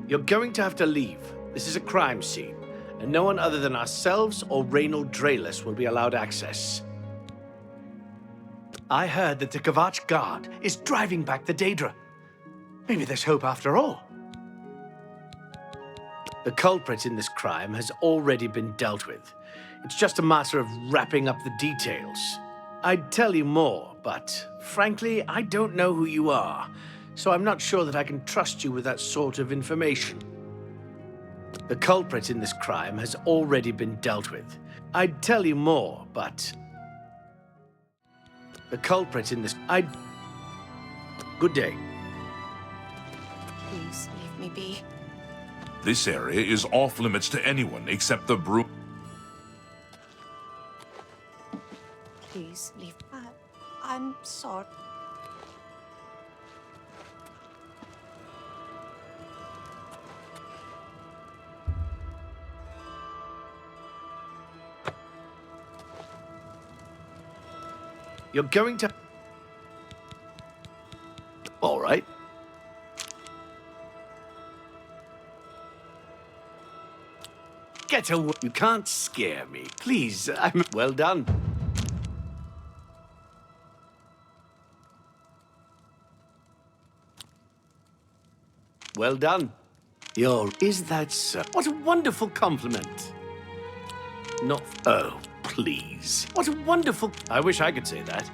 You're going to have to leave. This is a crime scene, and no one other than ourselves or Reynold Drayless will be allowed access. I heard that the Kvatch guard is driving back the Daedra. Maybe there's hope after all. The culprit in this crime has already been dealt with. It's just a matter of wrapping up the details. I'd tell you more, but frankly, I don't know who you are, so I'm not sure that I can trust you with that sort of information. The culprit in this crime has already been dealt with. I'd tell you more, but... The culprit in this... Good day. Please leave me be. This area is off limits to anyone except the Bruma. Please leave. I'm sorry. You're going to... All right. Get away. You can't scare me. Please, I'm... Well done. Well done. Is that so? What a wonderful compliment. Not... Oh, please. What a wonderful... I wish I could say that.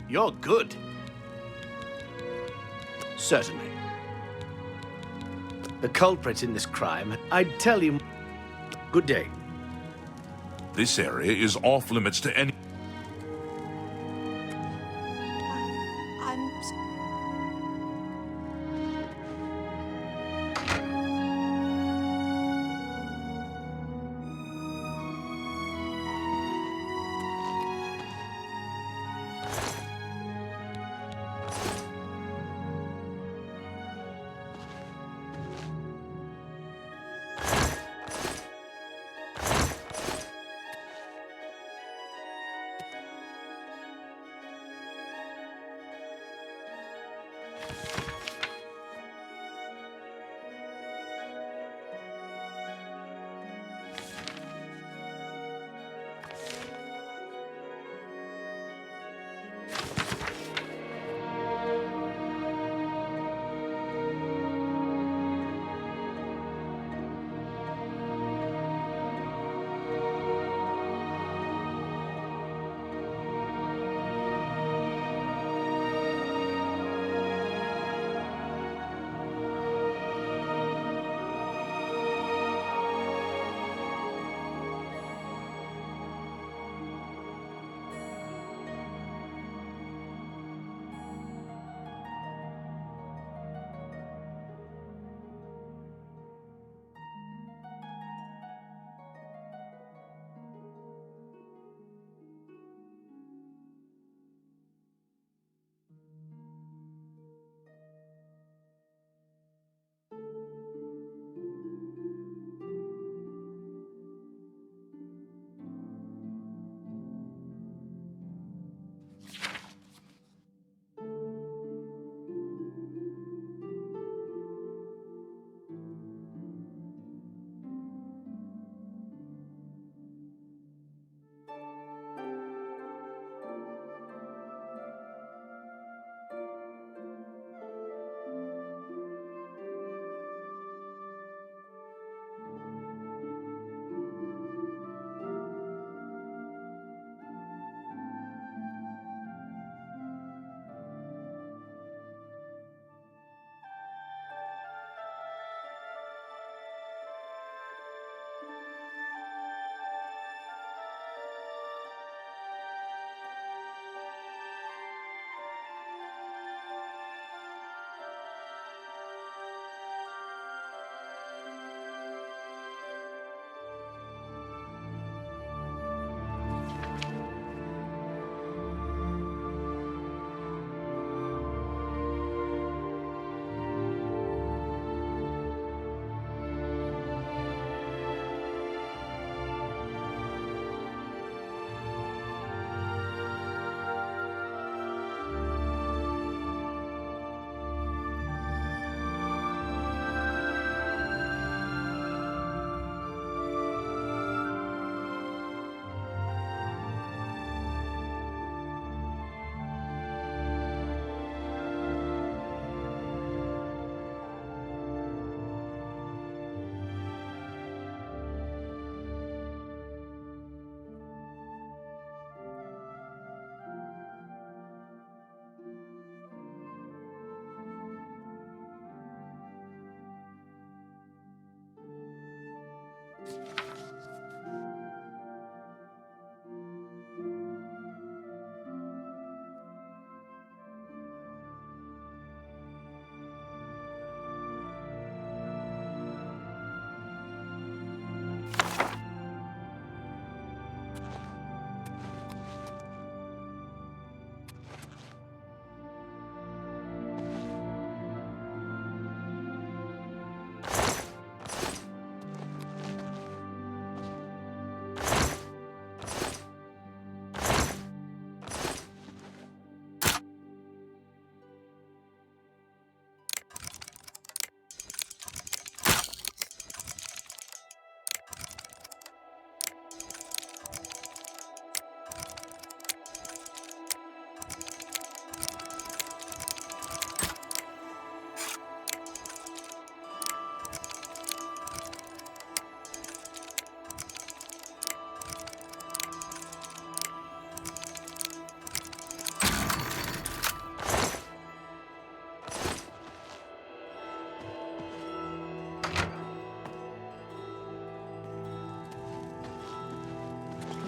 You're good. Certainly. The culprit in this crime, I'd tell you... Good day. This area is off limits to any...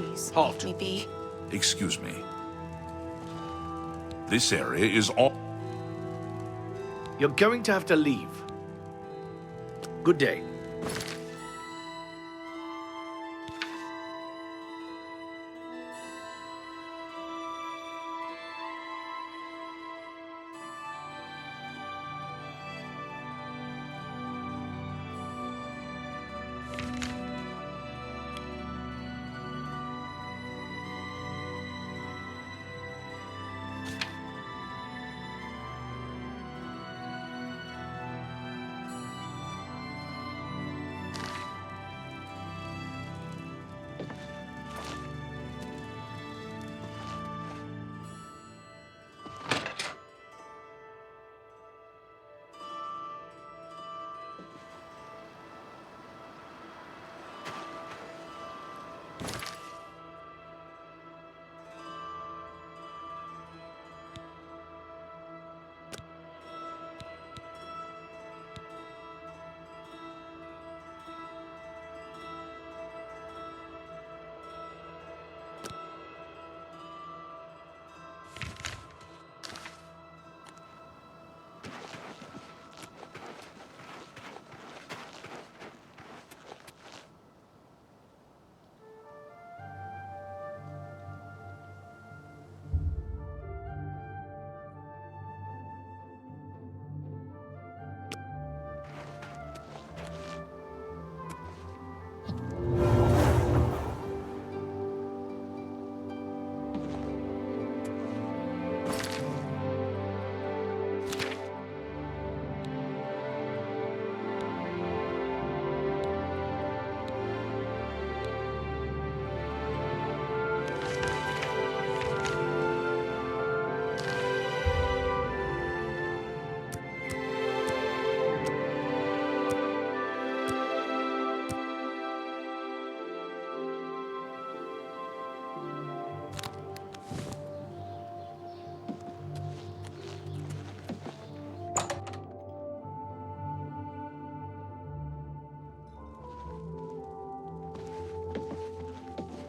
Please Halt. leave me be. Excuse me. This area is all... You're going to have to leave. Good day.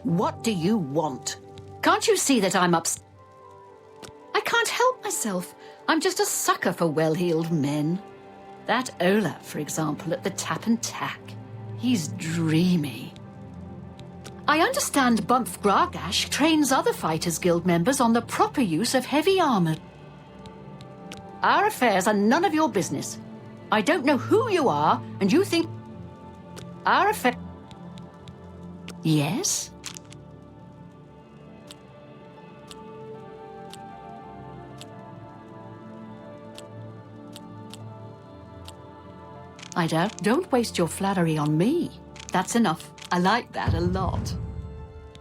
What do you want? Can't you see that I'm upset? I can't help myself. I'm just a sucker for well-heeled men. That Ola, for example, at the Tap and Tack. He's dreamy. I understand Bumpf Gragash trains other Fighters Guild members on the proper use of heavy armor. Our affairs are none of your business. I don't know who you are, and you think... Our affair... Yes? I don't waste your flattery on me. That's enough. I like that a lot.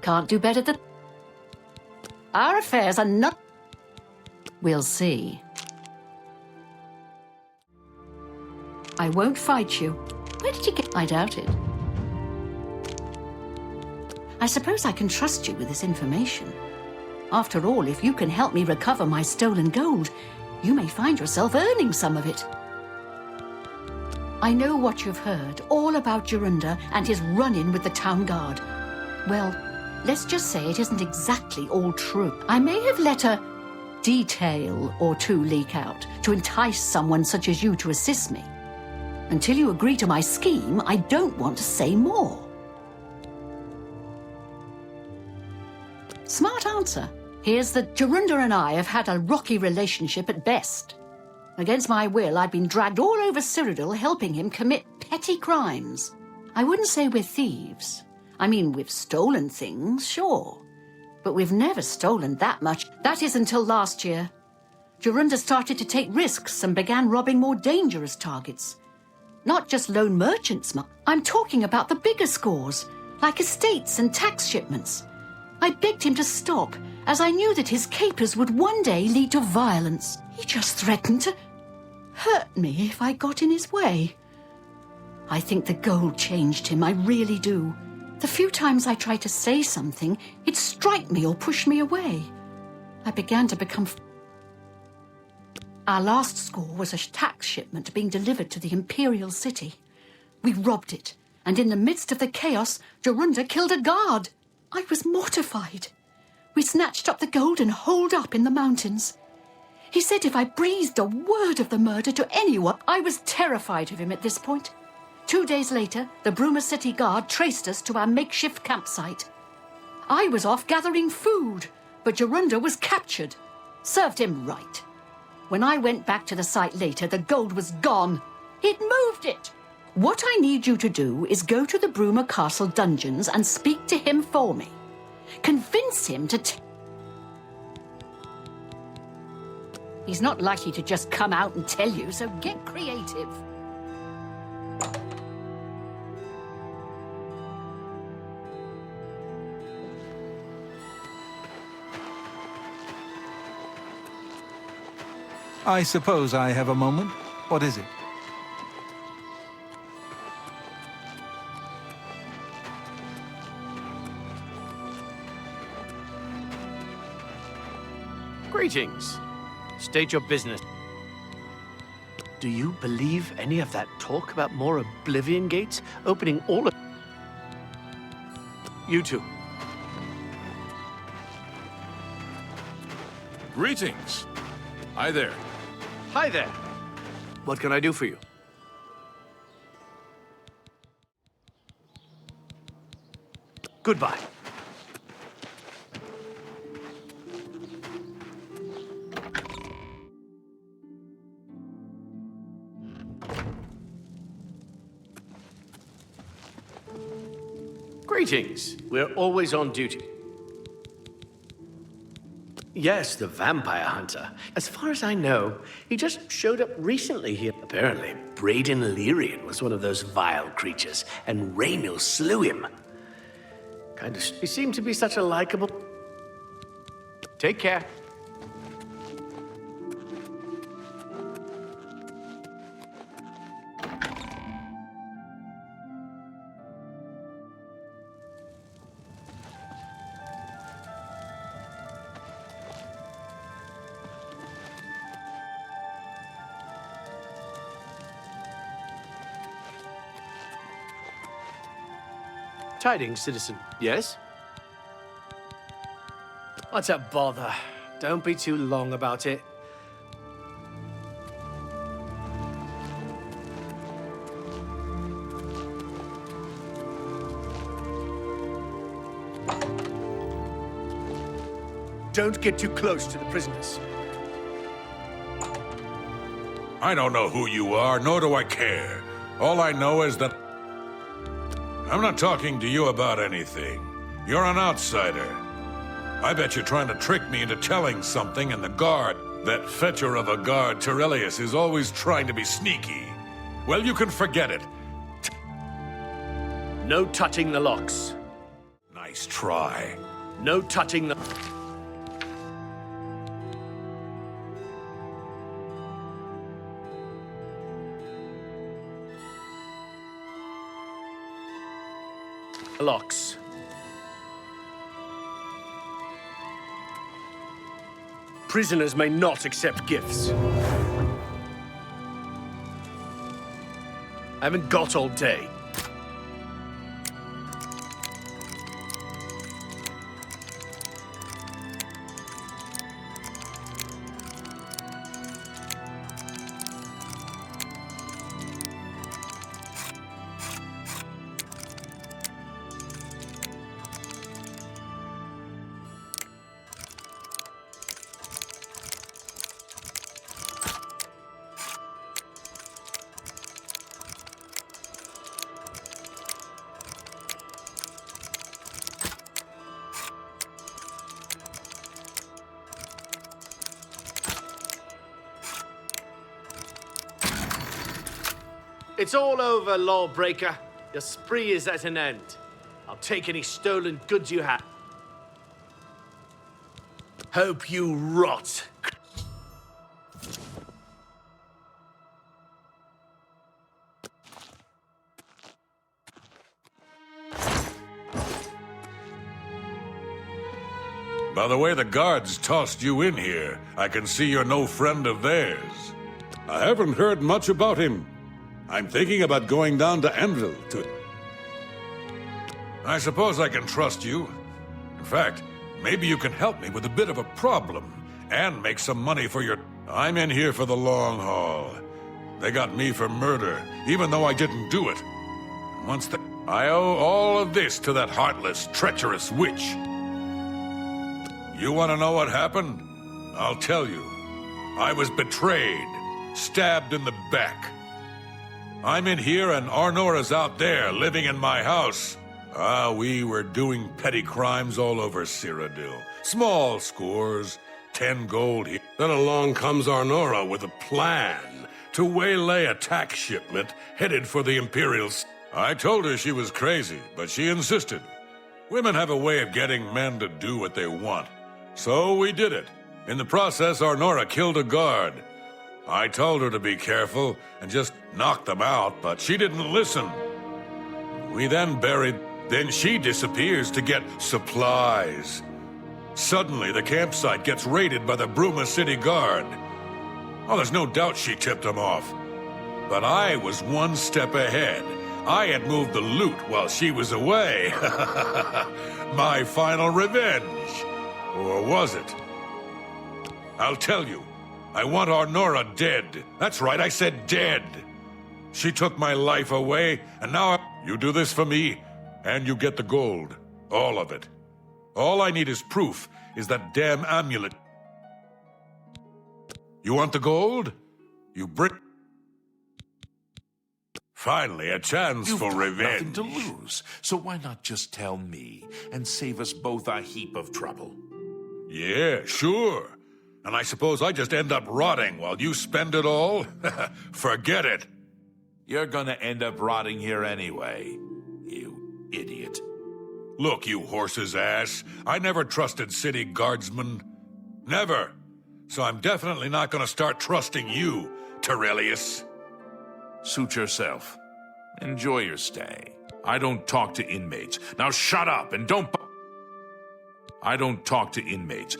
Can't do better than... Our affairs are not... We'll see. I won't fight you. Where did you get... I doubt it. I suppose I can trust you with this information. After all, if you can help me recover my stolen gold, you may find yourself earning some of it. I know what you've heard, all about Jorunda and his run-in with the town guard. Well, let's just say it isn't exactly all true. I may have let a detail or two leak out to entice someone such as you to assist me. Until you agree to my scheme, I don't want to say more. Smart answer. Here's that Jorunda and I have had a rocky relationship at best. Against my will, I've been dragged all over Cyrodiil helping him commit petty crimes. I wouldn't say we're thieves. I mean, we've stolen things, sure. But we've never stolen that much. That is until last year. Jorunda started to take risks and began robbing more dangerous targets. Not just lone merchants, I'm talking about the bigger scores, like estates and tax shipments. I begged him to stop, as I knew that his capers would one day lead to violence. He just threatened to hurt me if I got in his way. I think the gold changed him, I really do. The few times I tried to say something, he'd strike me or push me away. I began to become... Our last score was a tax shipment being delivered to the Imperial City. We robbed it, and in the midst of the chaos, Jorunda killed a guard. I was mortified. We snatched up the gold and holed up in the mountains. He said if I breathed a word of the murder to anyone, I was terrified of him at this point. 2 days later, the Bruma City Guard traced us to our makeshift campsite. I was off gathering food, but Jorunda was captured. Served him right. When I went back to the site later, the gold was gone. He'd moved it. What I need you to do is go to the Bruma Castle dungeons and speak to him for me. Convince him to He's not likely to just come out and tell you, so get creative. I suppose I have a moment. What is it? Greetings. State your business. Do you believe any of that talk about more Oblivion gates opening all of... You two. Greetings. Hi there. Hi there. What can I do for you? Goodbye. Greetings. We're always on duty. Yes, the vampire hunter. As far as I know, he just showed up recently here. Apparently, Braden Lyrian was one of those vile creatures, and Raynil slew him. He seemed to be such a likable... Take care. Tidings, citizen. Yes? What's a bother? Don't be too long about it. Don't get too close to the prisoners. I don't know who you are, nor do I care. All I know is that I'm not talking to you about anything. You're an outsider. I bet you're trying to trick me into telling something, and the guard, that fetcher of a guard, Tirelius, is always trying to be sneaky. Well, you can forget it. No touching the locks. Nice try. No touching the... locks. Prisoners may not accept gifts. I haven't got all day. It's all over, lawbreaker. Your spree is at an end. I'll take any stolen goods you have. Hope you rot. By the way the guards tossed you in here, I can see you're no friend of theirs. I haven't heard much about him. I'm thinking about going down to Enville to... I suppose I can trust you. In fact, maybe you can help me with a bit of a problem and make some money for your... I'm in here for the long haul. They got me for murder, even though I didn't do it. Once the... I owe all of this to that heartless, treacherous witch. You want to know what happened? I'll tell you. I was betrayed, stabbed in the back. I'm in here and Arnora's out there, living in my house. We were doing petty crimes all over Cyrodiil. Small scores, 10 gold here. Then along comes Arnora with a plan to waylay a tax shipment headed for the Imperials. I told her she was crazy, but she insisted. Women have a way of getting men to do what they want. So we did it. In the process, Arnora killed a guard. I told her to be careful and just knock them out, but she didn't listen. We then buried... Then she disappears to get supplies. Suddenly, the campsite gets raided by the Bruma City Guard. Oh, there's no doubt she tipped them off. But I was one step ahead. I had moved the loot while she was away. My final revenge. Or was it? I'll tell you. I want Arnora dead. That's right, I said dead. She took my life away, and now you do this for me, and you get the gold. All of it. All I need is proof, is that damn amulet. You want the gold? You bring... Finally, a chance You've for got revenge. nothing to lose, so why not just tell me and save us both a heap of trouble? Yeah, sure. And I suppose I just end up rotting while you spend it all? Forget it. You're gonna end up rotting here anyway, you idiot. Look, you horse's ass. I never trusted city guardsmen. Never. So I'm definitely not gonna start trusting you, Terrelius. Suit yourself. Enjoy your stay. I don't talk to inmates. Now shut up and don't... I don't talk to inmates.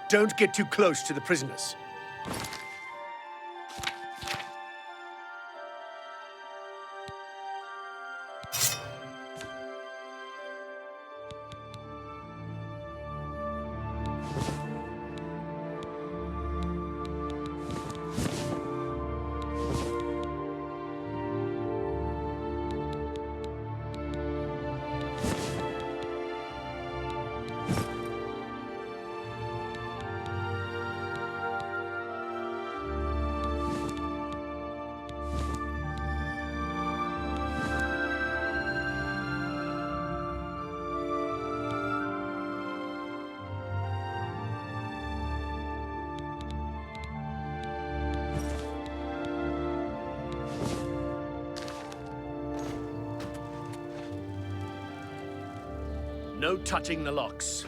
Don't get too close to the prisoners. No touching the locks.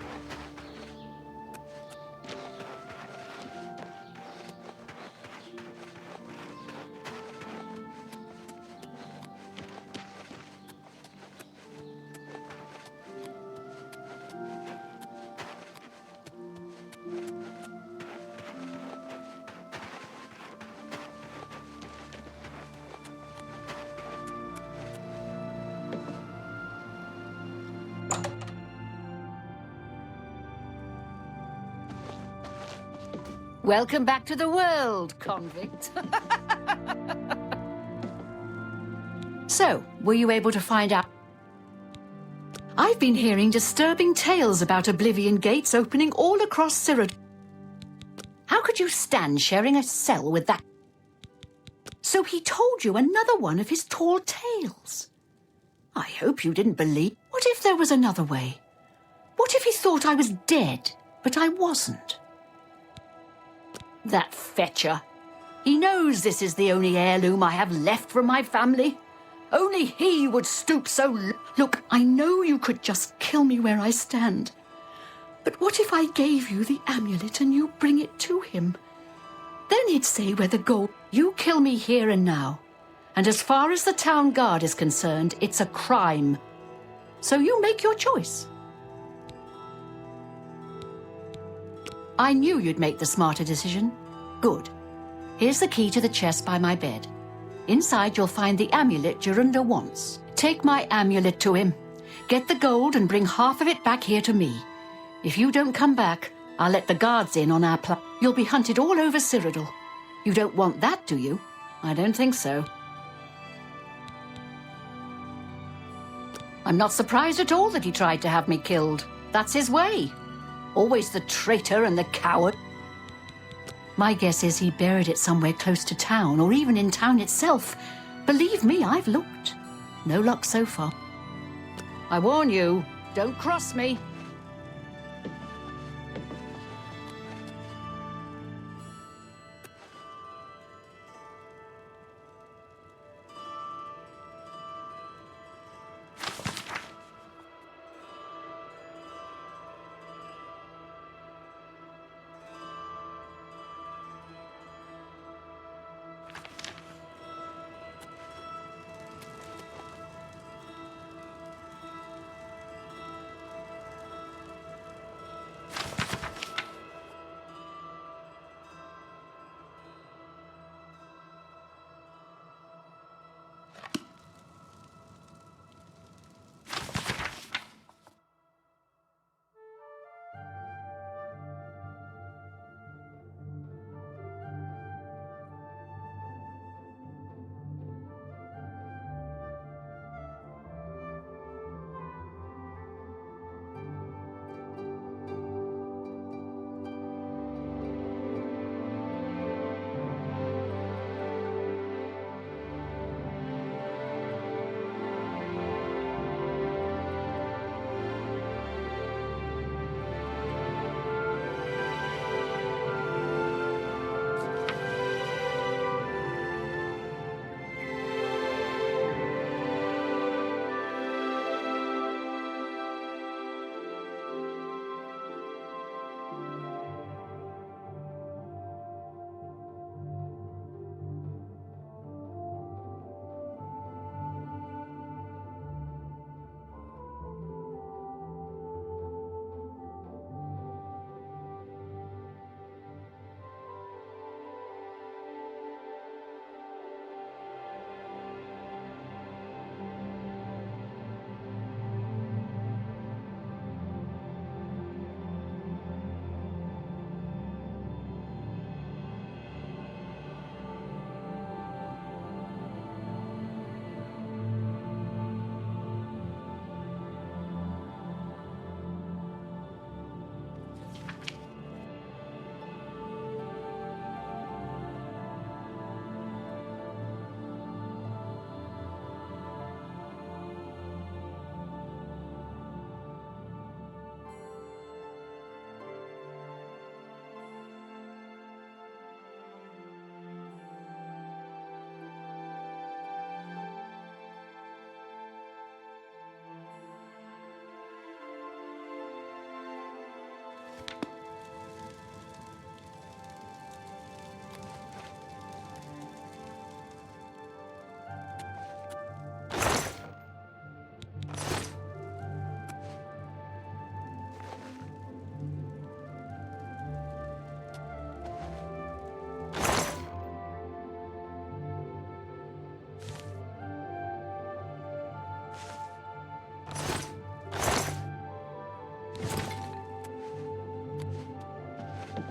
Welcome back to the world, convict. So, were you able to find out? I've been hearing disturbing tales about Oblivion gates opening all across Cyrodiil. How could you stand sharing a cell with that? So he told you another one of his tall tales. I hope you didn't believe. What if there was another way? What if he thought I was dead, but I wasn't? That fetcher. He knows this is the only heirloom I have left from my family. Only he would stoop so low. Look, I know you could just kill me where I stand. But what if I gave you the amulet and you bring it to him? Then he'd say where the gold... You kill me here and now, And as far as the town guard is concerned, it's a crime. So you make your choice. I knew you'd make the smarter decision. Good. Here's the key to the chest by my bed. Inside you'll find the amulet Jorunda wants. Take my amulet to him. Get the gold and bring half of it back here to me. If you don't come back, I'll let the guards in on our plan. You'll be hunted all over Cyrodiil. You don't want that, do you? I don't think so. I'm not surprised at all that he tried to have me killed. That's his way. Always the traitor and the coward. My guess is he buried it somewhere close to town, or even in town itself. Believe me, I've looked. No luck so far. I warn you, don't cross me.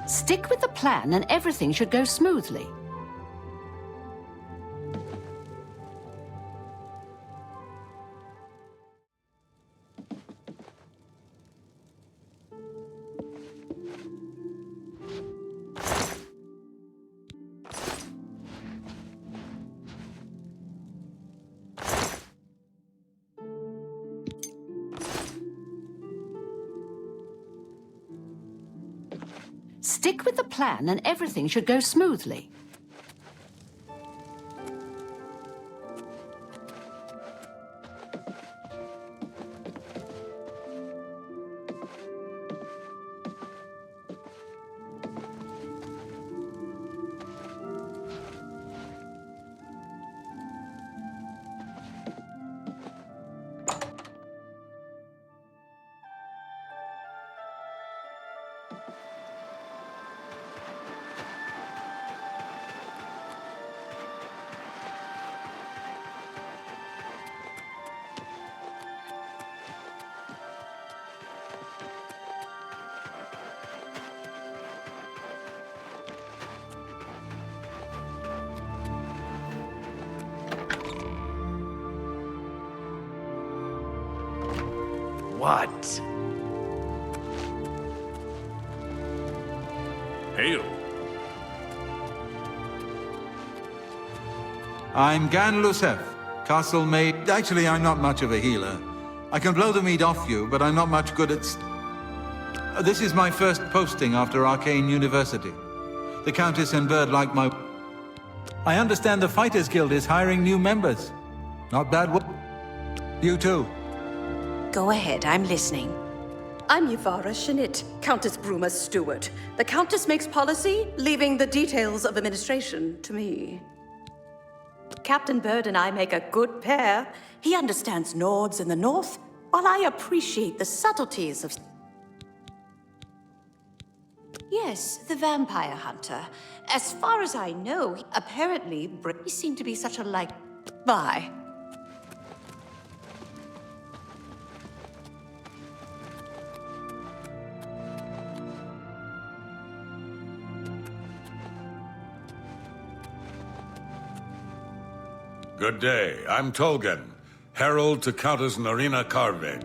Stick with the plan and everything should go smoothly. Stick with the plan and everything should go smoothly. what? Hail. I'm Gan Lusef, castle maid. Actually, I'm not much of a healer. I can blow the meat off you, but I'm not much good at... This is my first posting after Arcane University. The Countess and Bird like my... I understand the Fighters Guild is hiring new members. Not bad work. You too. Go ahead, I'm listening. I'm Yvara Shanit, Countess Bruma's steward. The Countess makes policy, leaving the details of administration to me. Captain Bird and I make a good pair. He understands Nords in the north, while I appreciate the subtleties of... Yes, the vampire hunter. As far as I know, apparently, Brady seemed to be such a Bye. Good day. I'm Tolgan, herald to Countess Narina Carve.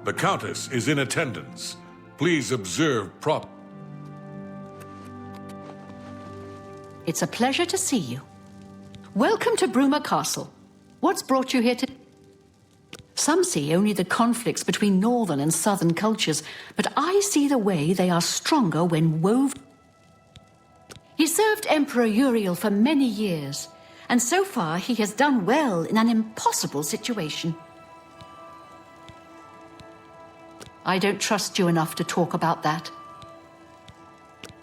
The Countess is in attendance. Please observe prop. It's a pleasure to see you. Welcome to Bruma Castle. What's brought you here today? Some see only the conflicts between northern and southern cultures, but I see the way they are stronger when woven. He served Emperor Uriel for many years, and so far he has done well in an impossible situation. I don't trust you enough to talk about that.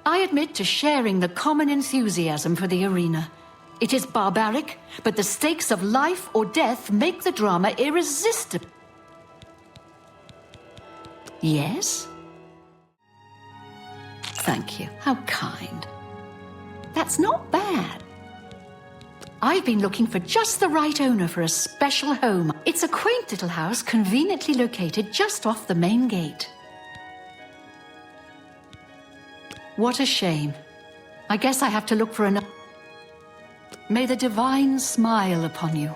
I admit to sharing the common enthusiasm for the arena. It is barbaric, but the stakes of life or death make the drama irresistible. Yes? Thank you. How kind. That's not bad. I've been looking for just the right owner for a special home. It's a quaint little house conveniently located just off the main gate. What a shame. I guess I have to look for another. May the divine smile upon you.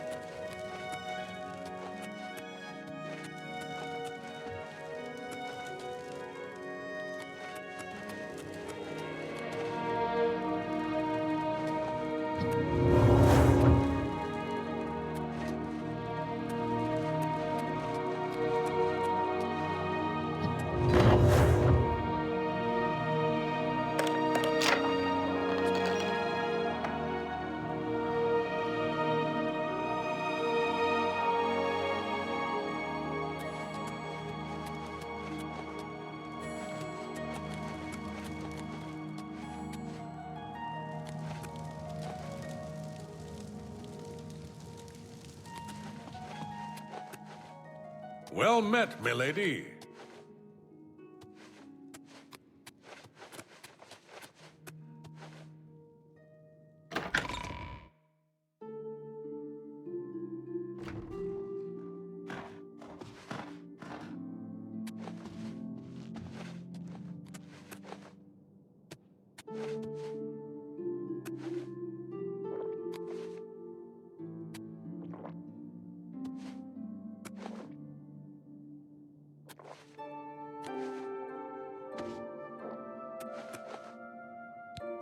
Well met, milady.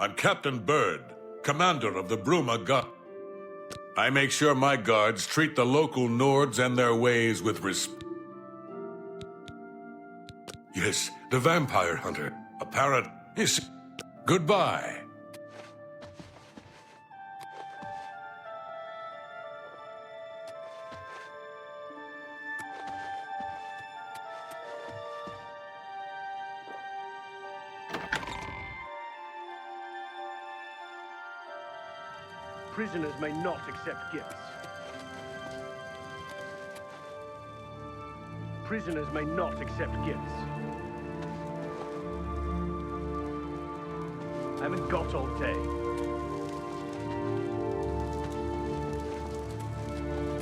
I'm Captain Bird, commander of the Bruma Guard. I make sure my guards treat the local Nords and their ways with respect. Yes, the vampire hunter. Apparent. Yes. Goodbye. Prisoners may not accept gifts. Prisoners may not accept gifts. I haven't got all day.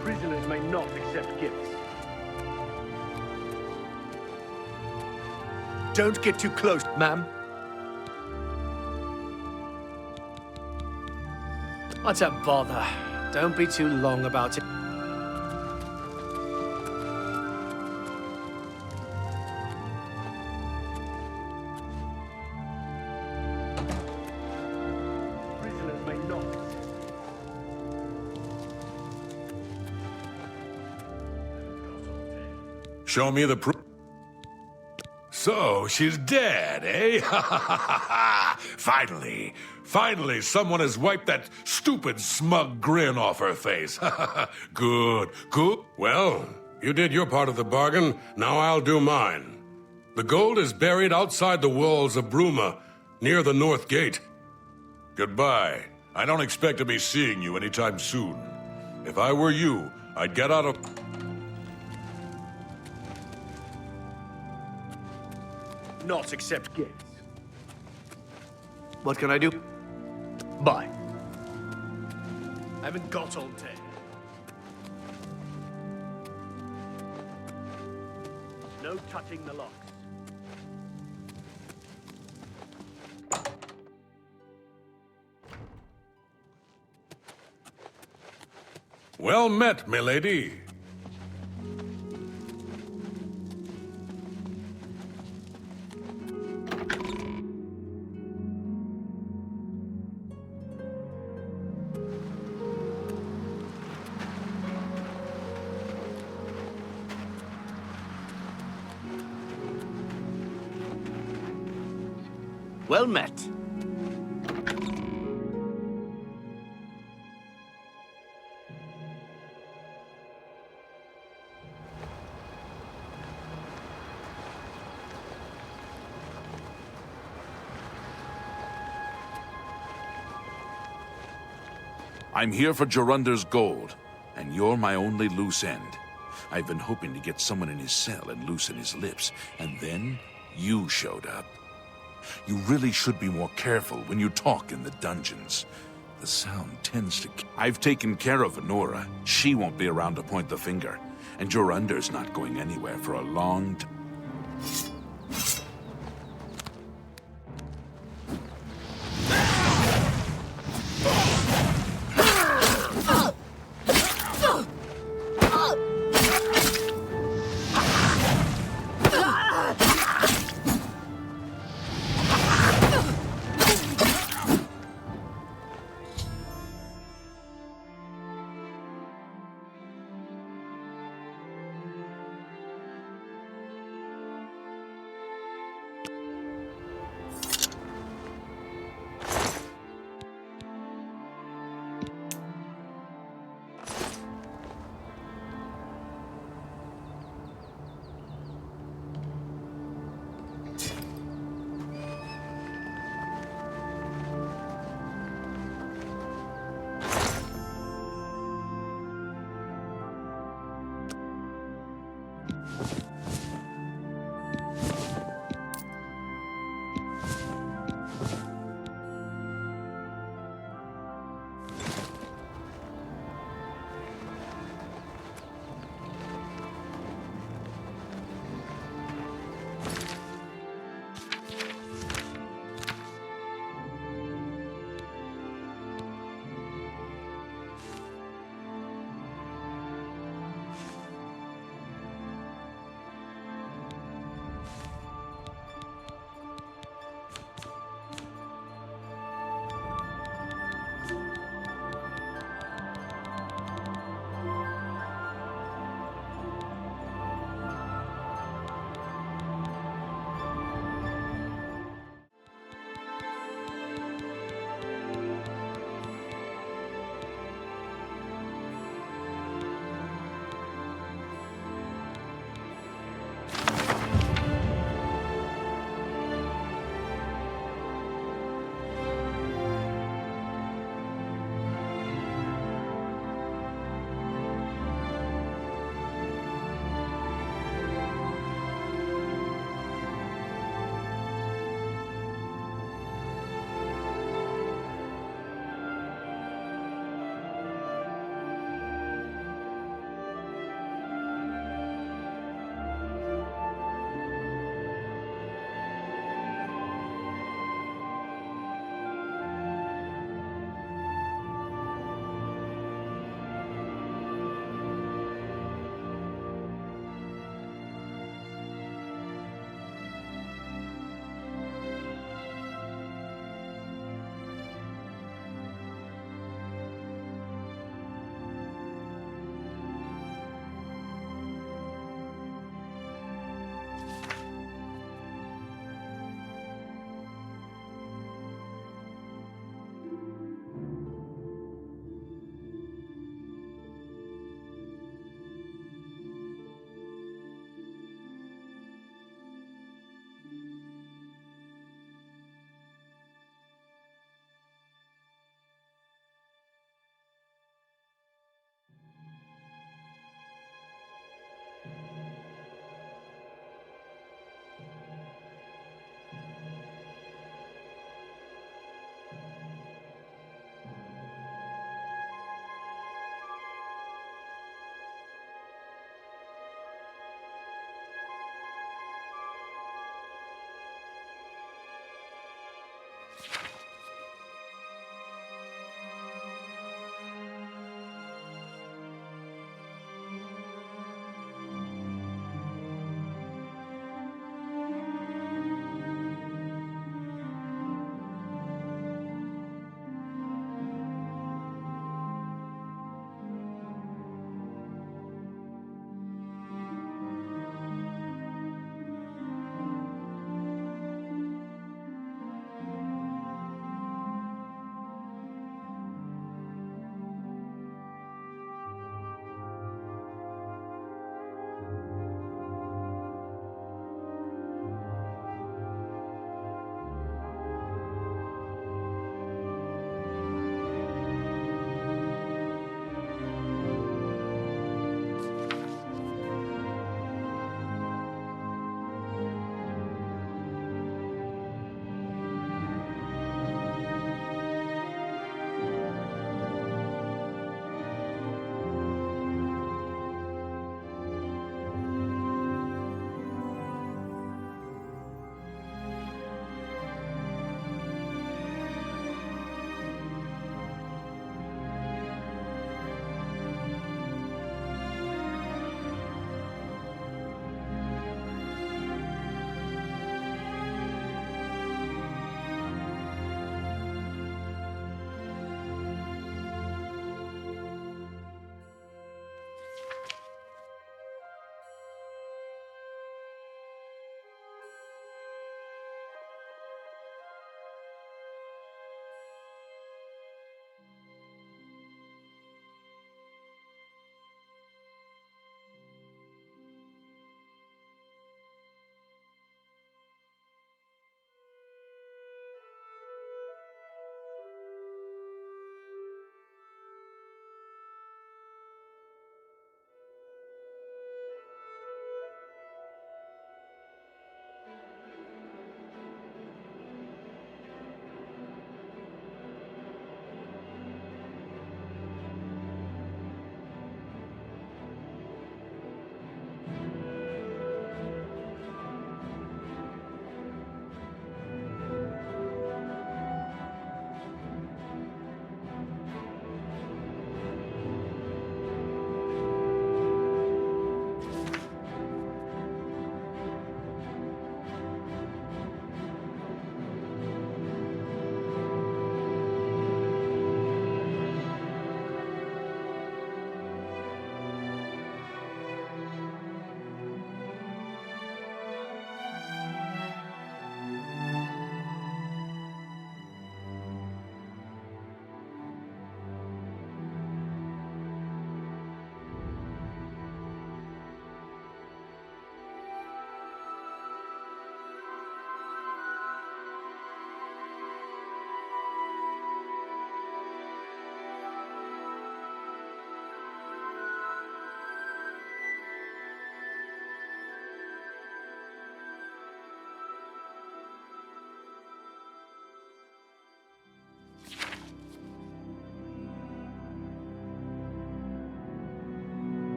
Prisoners may not accept gifts. Don't get too close, ma'am. What's a bother? Don't be too long about it. Show me the proof. So, she's dead, eh? Finally, someone has wiped that stupid, smug grin off her face. Good. Well, you did your part of the bargain, now I'll do mine. The gold is buried outside the walls of Bruma, near the North Gate. Goodbye. I don't expect to be seeing you anytime soon. If I were you, I'd get out of... Not accept gifts. What can I do? Buy. I haven't got all day. No touching the locks. Well met, milady. Well met. I'm here for Gerunder's gold, and you're my only loose end. I've been hoping to get someone in his cell and loosen his lips, and then you showed up. You really should be more careful when you talk in the dungeons. The sound tends to... I've taken care of Arnora. She won't be around to point the finger. And Gerunder's not going anywhere for a long time.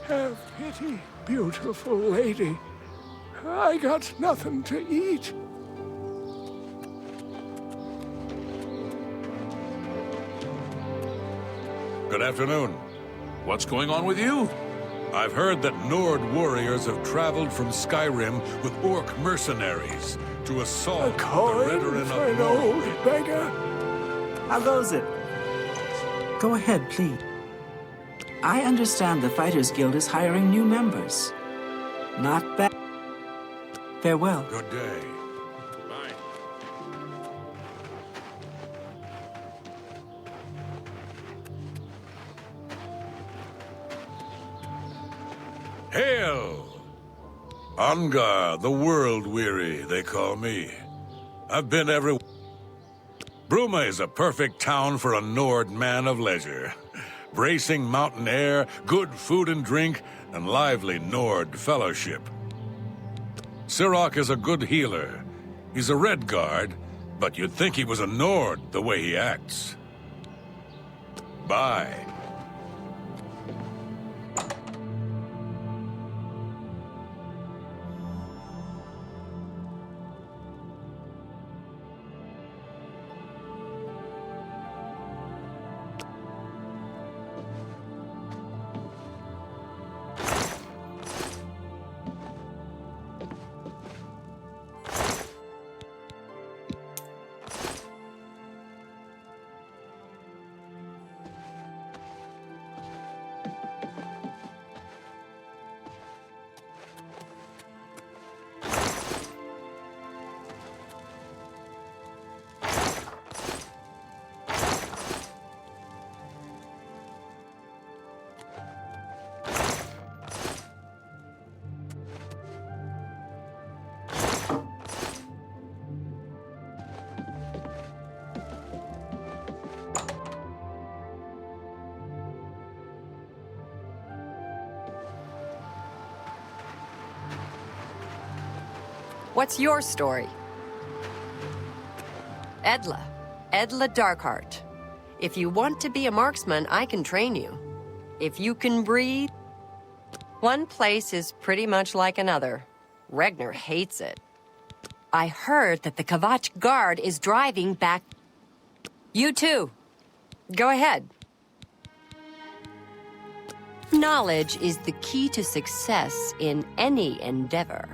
Have pity, beautiful lady. I got nothing to eat. Good afternoon. What's going on with you? I've heard that Nord warriors have traveled from Skyrim with orc mercenaries to assault A the coin Veteran for of an Nord. old beggar? How goes it? Go ahead, please. I understand the Fighters Guild is hiring new members. Not bad. Farewell. Good day. Bye. Hail! Angar, the world-weary, they call me. I've been everywhere. Bruma is a perfect town for a Nord man of leisure. Bracing mountain air, good food and drink, and lively Nord fellowship. Sirach is a good healer. He's a Red Guard, but you'd think he was a Nord the way he acts. Bye. What's your story? Edla Darkheart. If you want to be a marksman, I can train you. If you can breathe, one place is pretty much like another. Regner hates it. I heard that the Kvatch Guard is driving back. You too. Go ahead. Knowledge is the key to success in any endeavor.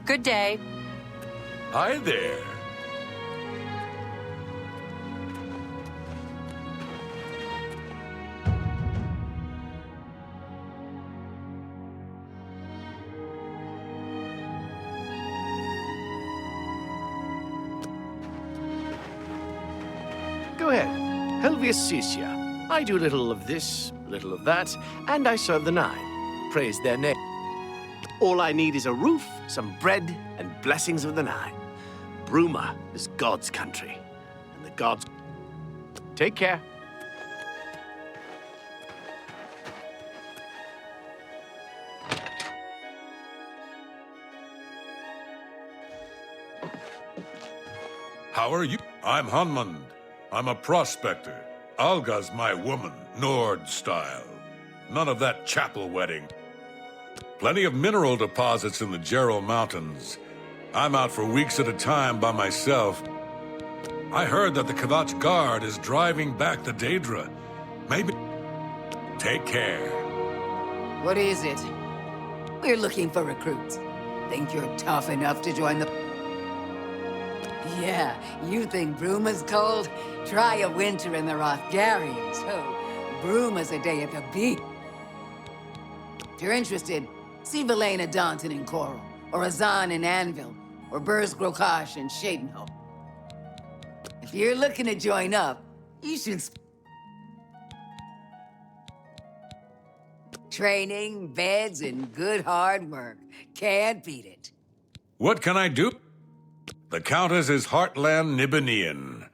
Good day. Hi there. Go ahead. Helvius Cisia. I do little of this, little of that, and I serve the Nine. Praise their name. All I need is a roof, some bread, and blessings of the Nine. Bruma is God's country, and the gods... Take care. How are you? I'm Hunmund. I'm a prospector. Alga's my woman, Nord style. None of that chapel wedding. Plenty of mineral deposits in the Gerald Mountains. I'm out for weeks at a time by myself. I heard that the Kvatch Guard is driving back the Daedra. Maybe... Take care. What is it? We're looking for recruits. Think you're tough enough to join the... Yeah, you think Bruma's cold? Try a winter in the Rothgarians. Oh, Bruma's a day at the beach. If you're interested, see Valena Daunton in Coral, or Azan in Anvil, or Burz Grokash in Shadenhope. If you're looking to join up, you should... Training, beds, and good hard work. Can't beat it. What can I do? The Countess is Heartland Nibanian,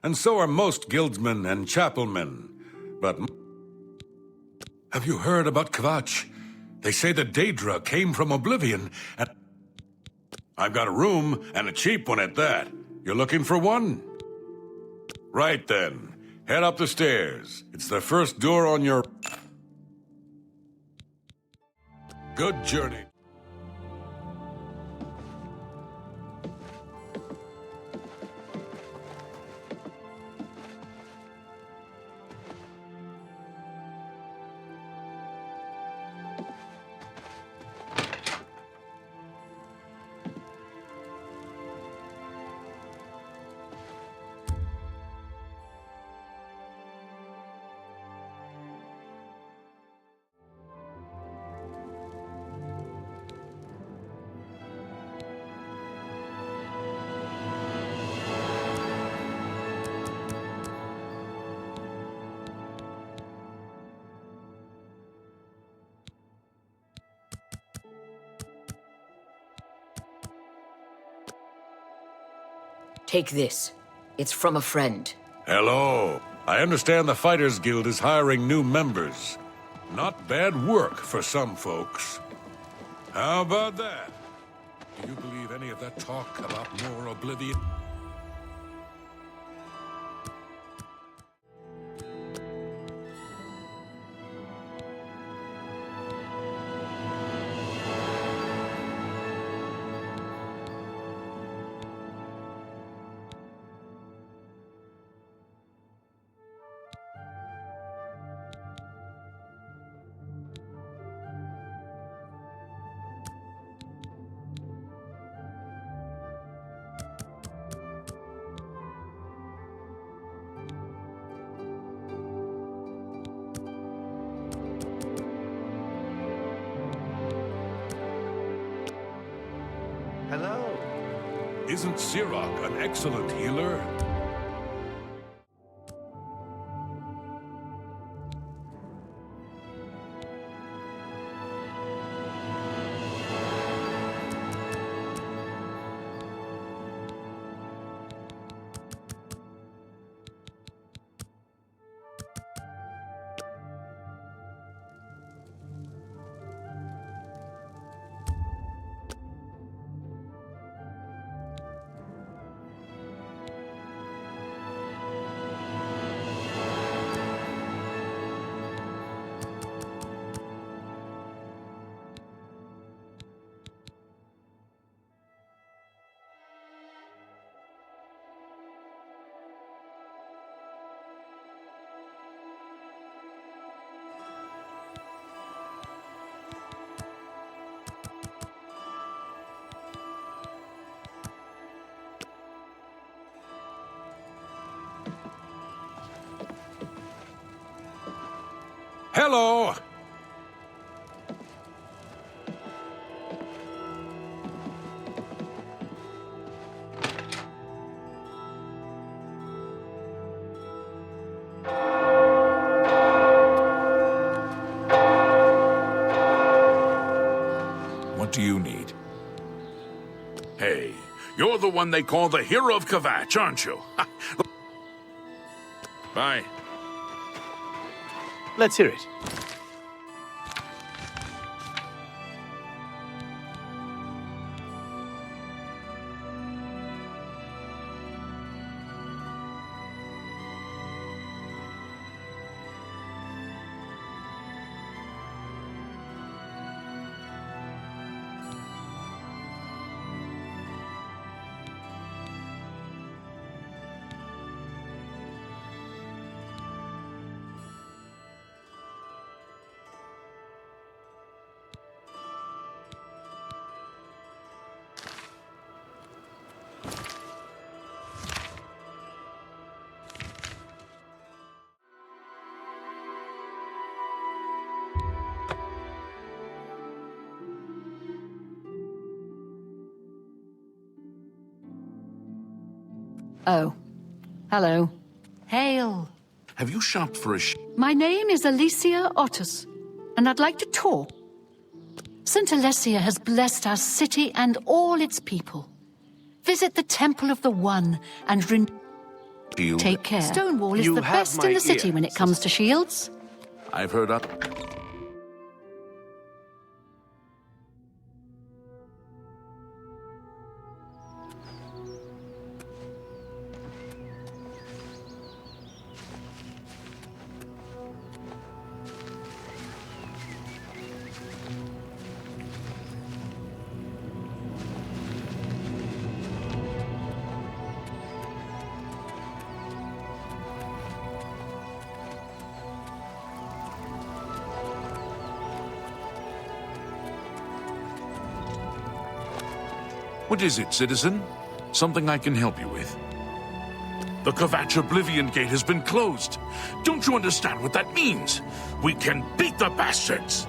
and so are most guildsmen and chapelmen. But... Have you heard about Kvatch? They say the Daedra came from Oblivion, and... I've got a room, and a cheap one at that. You're looking for one? Right then. Head up the stairs. It's the first door on your... Good journey. Take this. It's from a friend. Hello. I understand the Fighters Guild is hiring new members. Not bad work for some folks. How about that? Do you believe any of that talk about more Oblivion? Hello. Isn't Sirach an excellent healer? Hello! What do you need? Hey, you're the one they call the hero of Kvatch, aren't you? Bye. Let's hear it. Oh. Hello. Hail. Have you shopped for a My name is Alicia Otis, and I'd like to talk. St. Alessia has blessed our city and all its people. Visit the Temple of the One and shield? Take care. Stonewall is You the have best my in the city ear, when it comes to shields. I've heard up. What is it, citizen? Something I can help you with? The Kvatch Oblivion Gate has been closed. Don't you understand what that means? We can beat the bastards!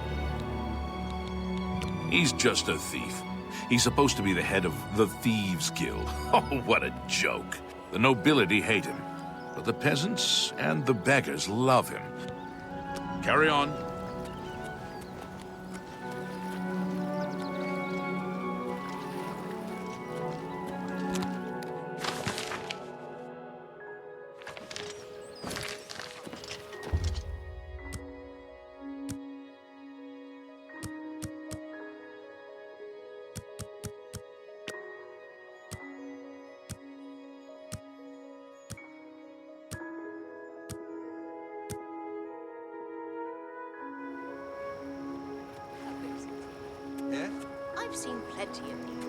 He's just a thief. He's supposed to be the head of the Thieves Guild. Oh, what a joke. The nobility hate him, but the peasants and the beggars love him. Carry on. I've seen plenty of people.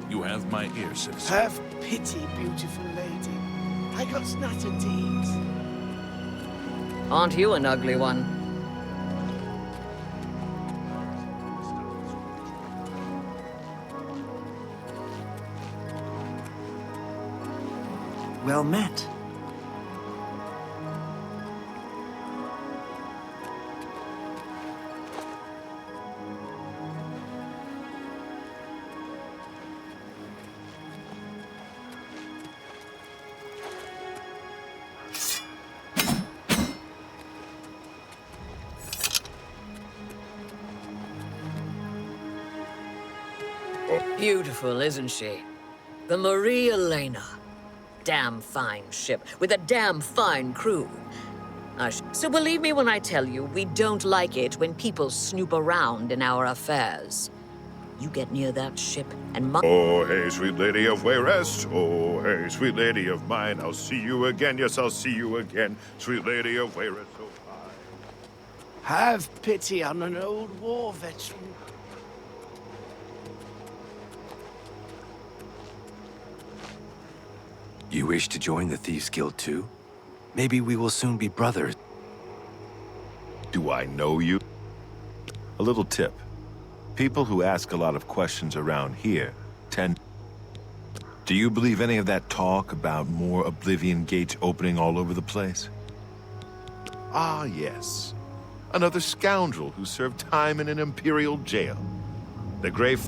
You have my ear, citizen. Have pity, beautiful lady. I got snatter deeds. Aren't you an ugly one? Well met. Beautiful, isn't she? The Marie Elena. Damn fine ship, with a damn fine crew. So believe me when I tell you, we don't like it when people snoop around in our affairs. You get near that ship and Oh, hey, sweet lady of Wayrest. Oh, hey, sweet lady of mine. I'll see you again. Yes, I'll see you again. Sweet lady of Wayrest. Oh, Have pity on an old war veteran. You wish to join the Thieves Guild too? Maybe we will soon be brothers. do I know you? A little tip. People who ask a lot of questions around here tend... Do you believe any of that talk about more Oblivion gates opening all over the place? Ah, yes. Another scoundrel who served time in an Imperial jail. The grave...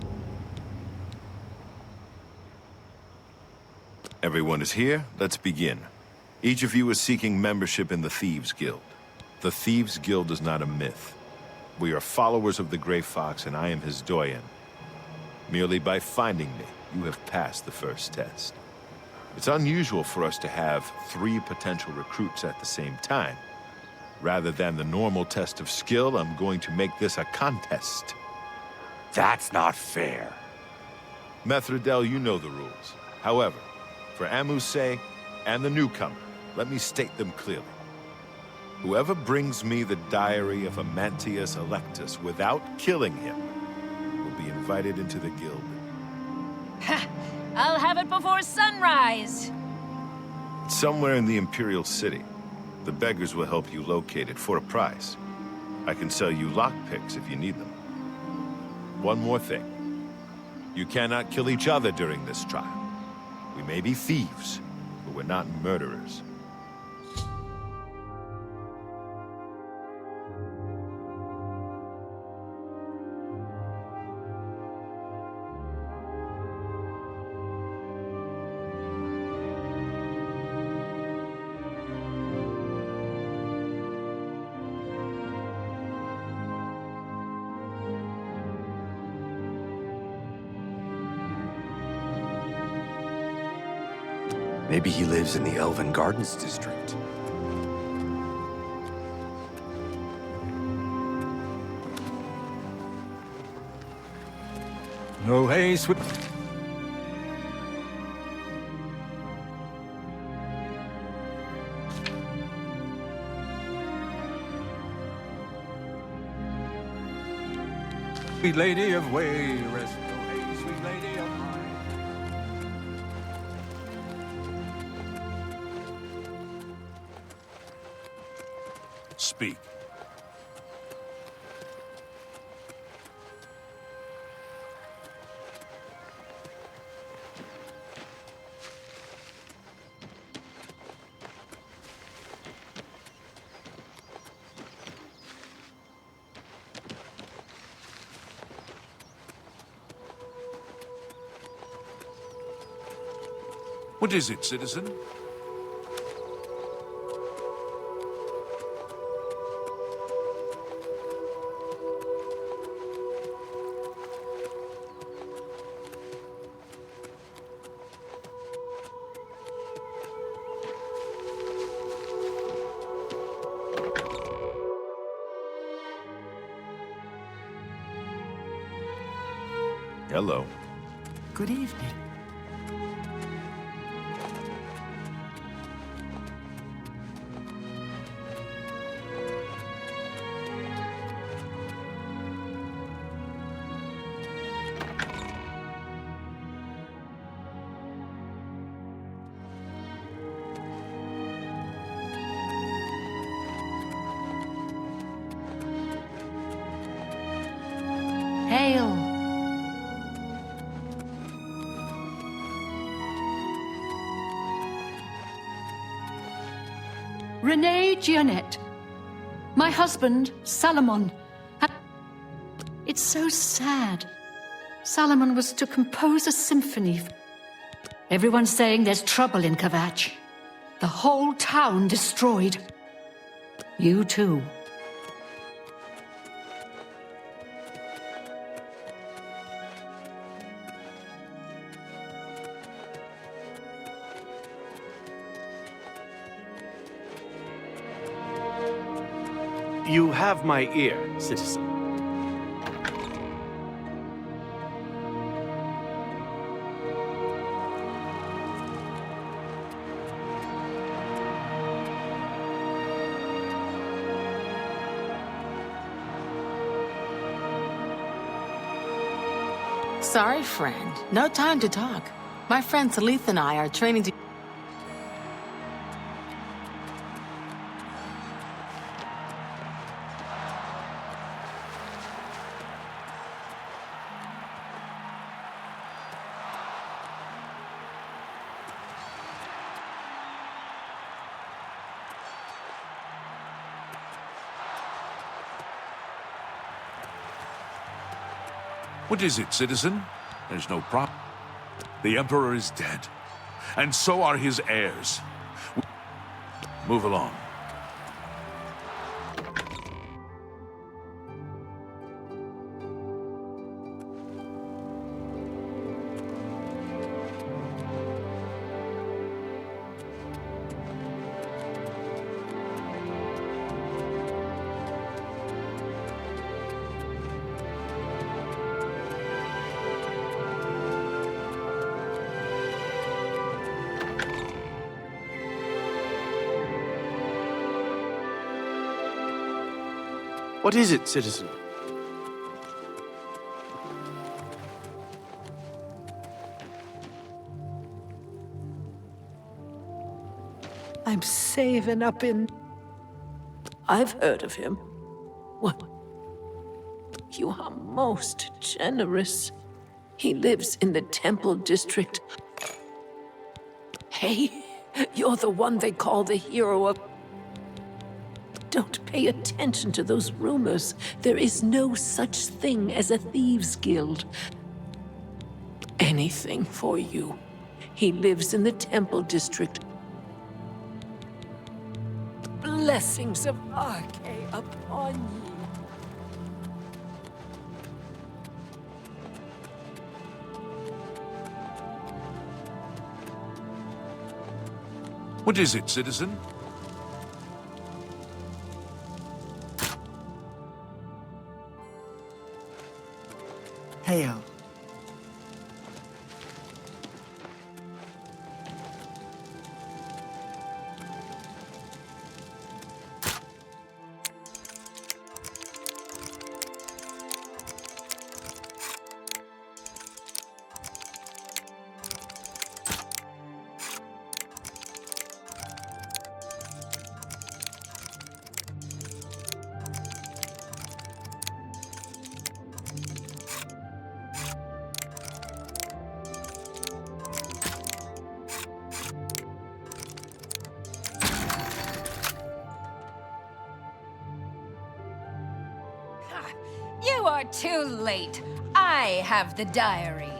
Everyone is here. Let's begin. Each of you is seeking membership in the Thieves Guild. The Thieves Guild is not a myth. We are followers of the Grey Fox, and I am his doyen. Merely by finding me, you have passed the first test. It's unusual for us to have 3 potential recruits at the same time. Rather than the normal test of skill, I'm going to make this a contest. That's not fair. Methridel, you know the rules. However, for Amuse and the newcomer, let me state them clearly. Whoever brings me the diary of Amantius Electus without killing him will be invited into the guild. Ha! I'll have it before sunrise! It's somewhere in the Imperial City. The beggars will help you locate it for a price. I can sell you lockpicks if you need them. One more thing. You cannot kill each other during this trial. We may be thieves, but we're not murderers. Maybe he lives in the Elven Gardens district. No haste with... Sweet Lady of Way, rest no haste, sweet Lady of mine. Speak. What is it, citizen? Hello. Good evening. Hail! Renee Gionette. My husband, Salomon. It's so sad. Salomon was to compose a symphony. Everyone's saying there's trouble in Kavach. The whole town destroyed. You too. You have my ear, citizen. Sorry, friend. No time to talk. My friend Salith and I are training to... What is it, citizen? There's no problem. The Emperor is dead, and so are his heirs. Move along. What is it, citizen? I'm saving up in... I've heard of him. What? You are most generous. He lives in the Temple District. Hey, you're the one they call the hero of... Don't pay attention to those rumors. There is no such thing as a thieves' guild. Anything for you. He lives in the Temple District. Blessings of Arche upon you. What is it, citizen? Hail. You're too late. I have the diary.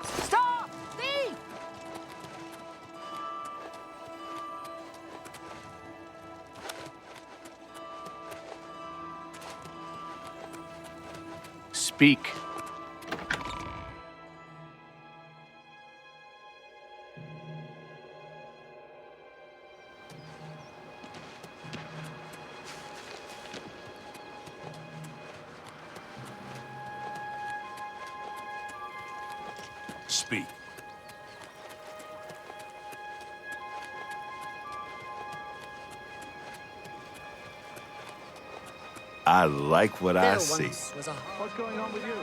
Stop! Thief! Speak. Speak. I like what I There see. once was a... What's going on with you?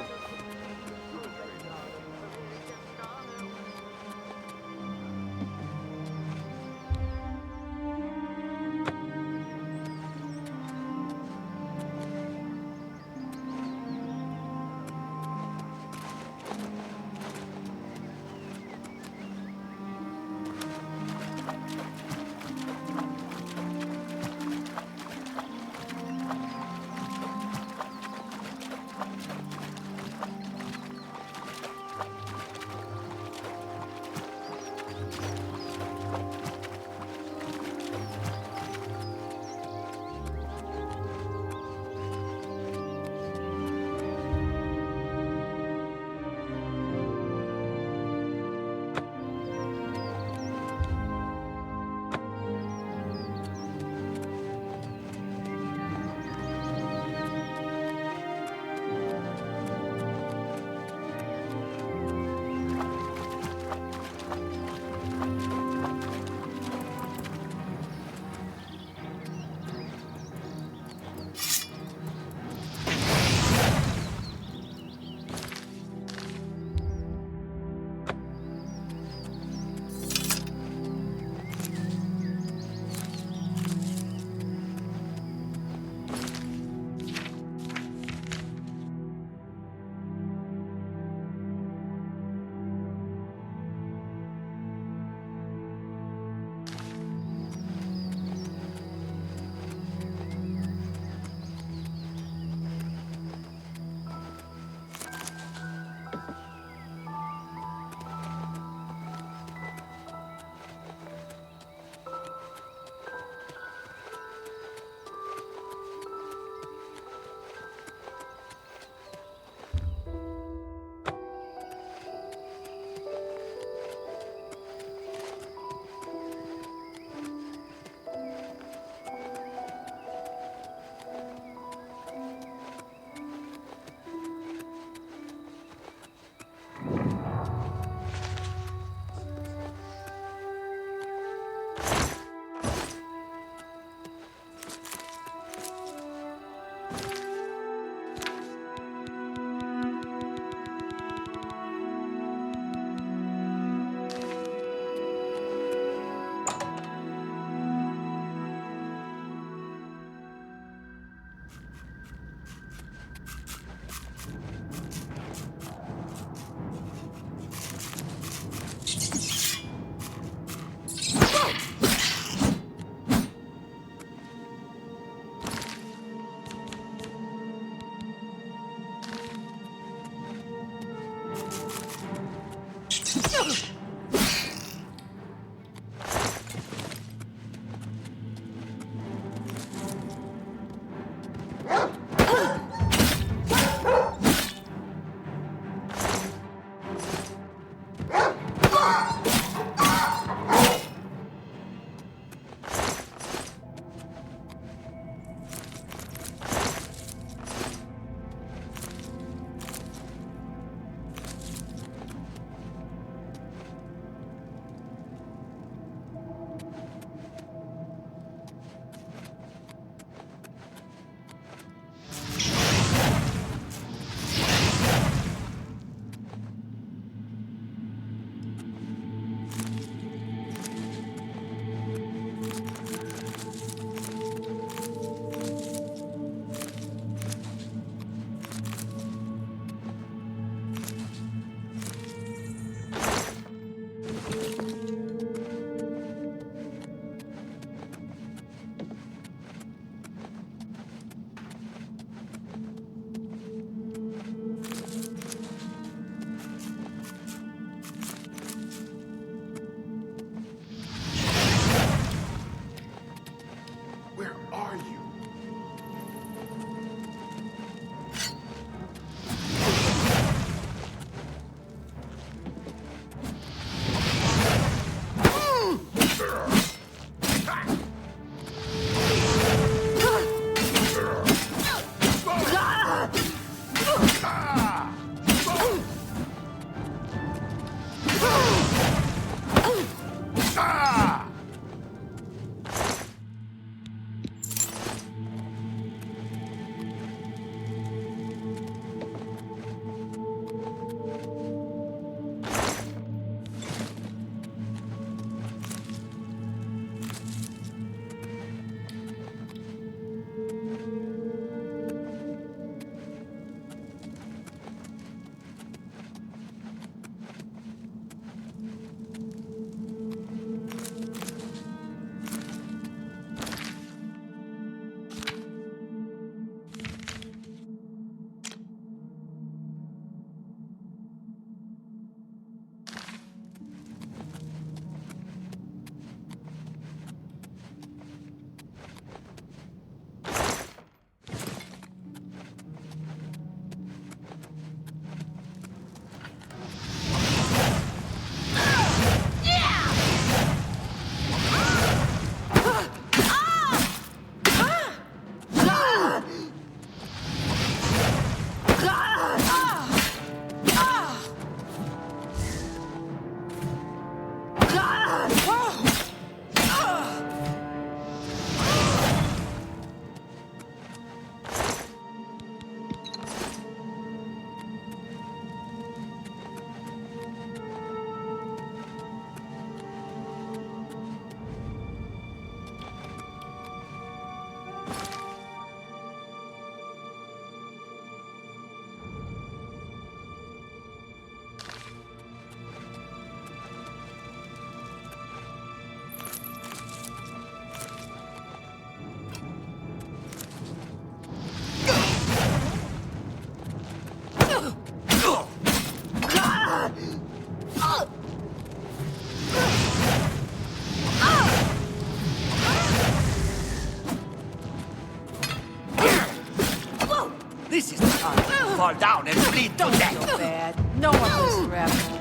fall down and bleed to death. Don't feel bad. No one was trapped.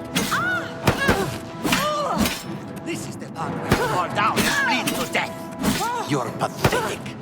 This is the part where you fall down and bleed to death. You're pathetic.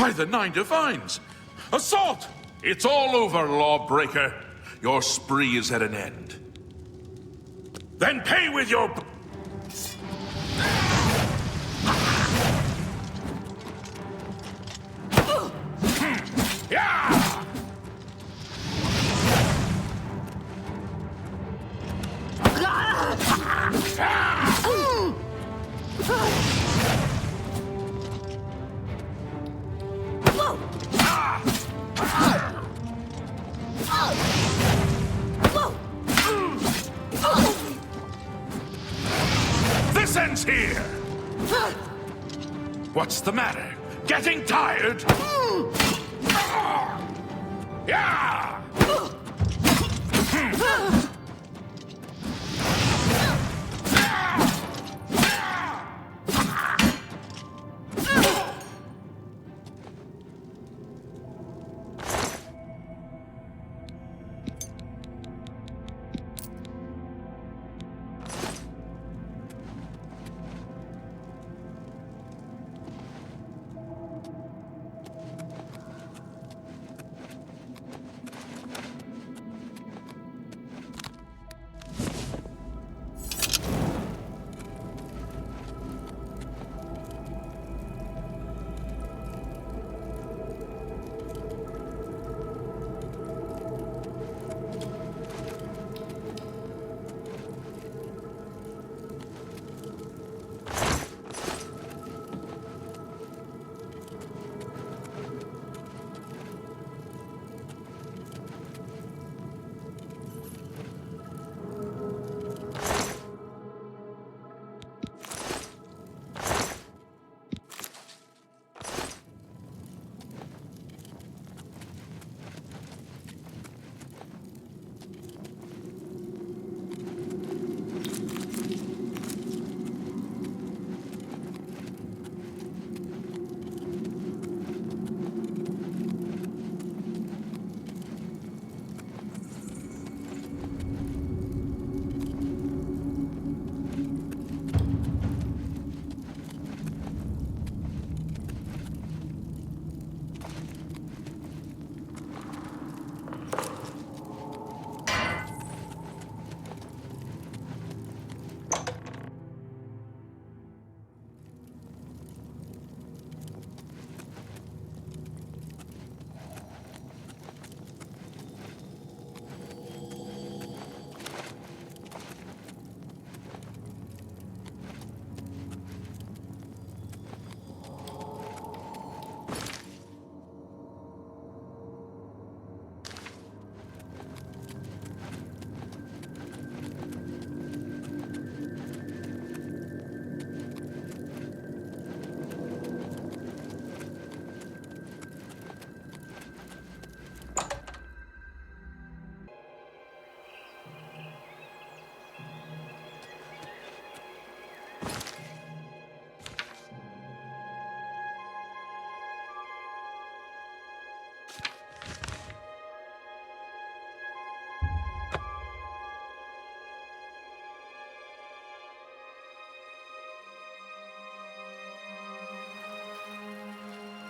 By the Nine Divines! Assault! It's all over, lawbreaker. Your spree is at an end. Then pay with your... Yeah! This ends here! What's the matter? Getting tired? Yeah!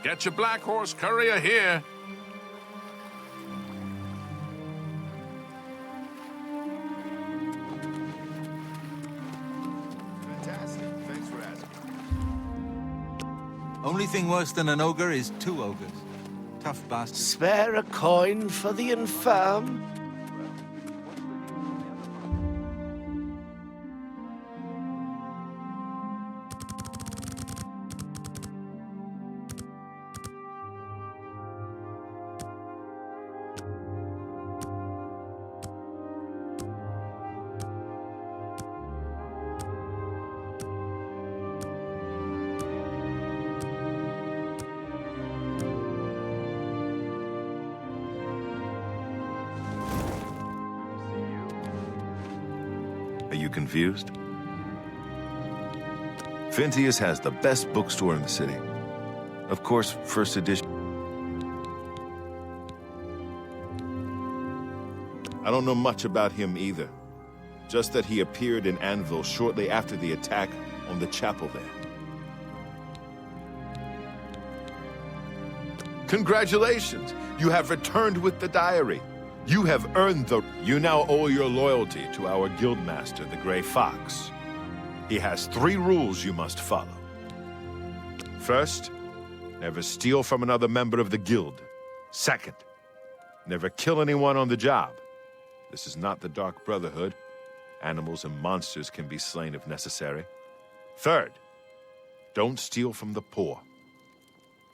Get your black horse courier here. Fantastic. Thanks for asking. Only thing worse than an ogre is two ogres. Tough bastards. Spare a coin for the infirm. Are you confused? Phintius has the best bookstore in the city. Of course, first edition. I don't know much about him either. Just that he appeared in Anvil shortly after the attack on the chapel there. Congratulations! You have returned with the diary. You have earned the... You now owe your loyalty to our guildmaster, the Grey Fox. He has 3 rules you must follow. First, never steal from another member of the guild. Second, never kill anyone on the job. This is not the Dark Brotherhood. Animals and monsters can be slain if necessary. Third, don't steal from the poor.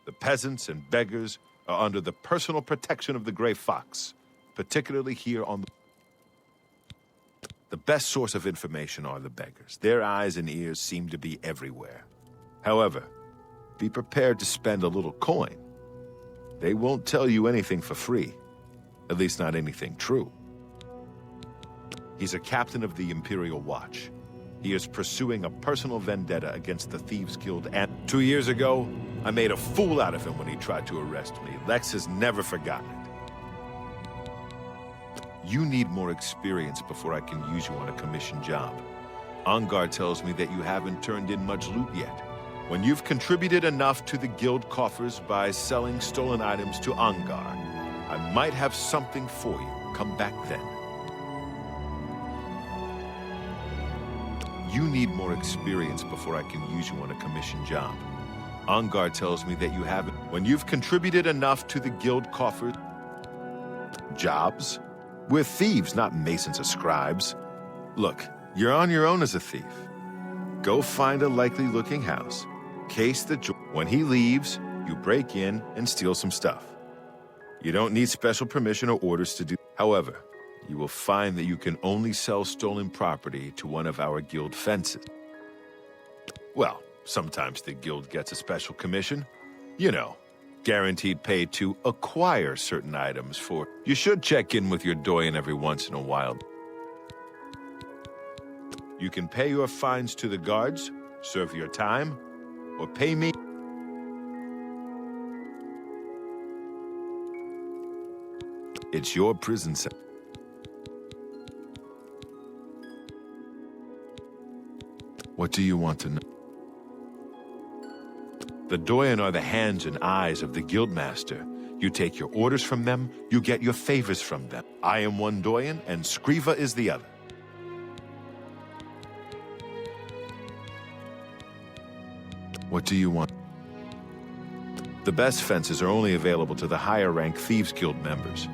The peasants and beggars are under the personal protection of the Grey Fox, particularly here on the best source of information are the beggars. Their eyes and ears seem to be everywhere. However, be prepared to spend a little coin. They won't tell you anything for free, at least not anything true. He's a captain of the Imperial Watch. He is pursuing a personal vendetta against the Thieves Guild, and 2 years ago, I made a fool out of him when he tried to arrest me. Lex has never forgotten it. You need more experience before I can use you on a commission job. Ongar tells me that you haven't turned in much loot yet. When you've contributed enough to the guild coffers by selling stolen items to Ongar, I might have something for you. Come back then. You need more experience before I can use you on a commission job. Ongar tells me that you haven't. When you've contributed enough to the guild coffers... Jobs? We're thieves, not masons or scribes. Look, you're on your own as a thief. Go find a likely-looking house. Case the door. When he leaves, you break in and steal some stuff. You don't need special permission or orders to do. However, you will find that you can only sell stolen property to one of our guild fences. Well, sometimes the guild gets a special commission. You know, guaranteed pay to acquire certain items for... You should check in with your doyen every once in a while. You can pay your fines to the guards, serve your time, or pay me. It's your prison cell. What do you want to know? The doyen are the hands and eyes of the guildmaster. You take your orders from them, you get your favors from them. I am one doyen, and Scriva is the other. What do you want? The best fences are only available to the higher-rank Thieves Guild members.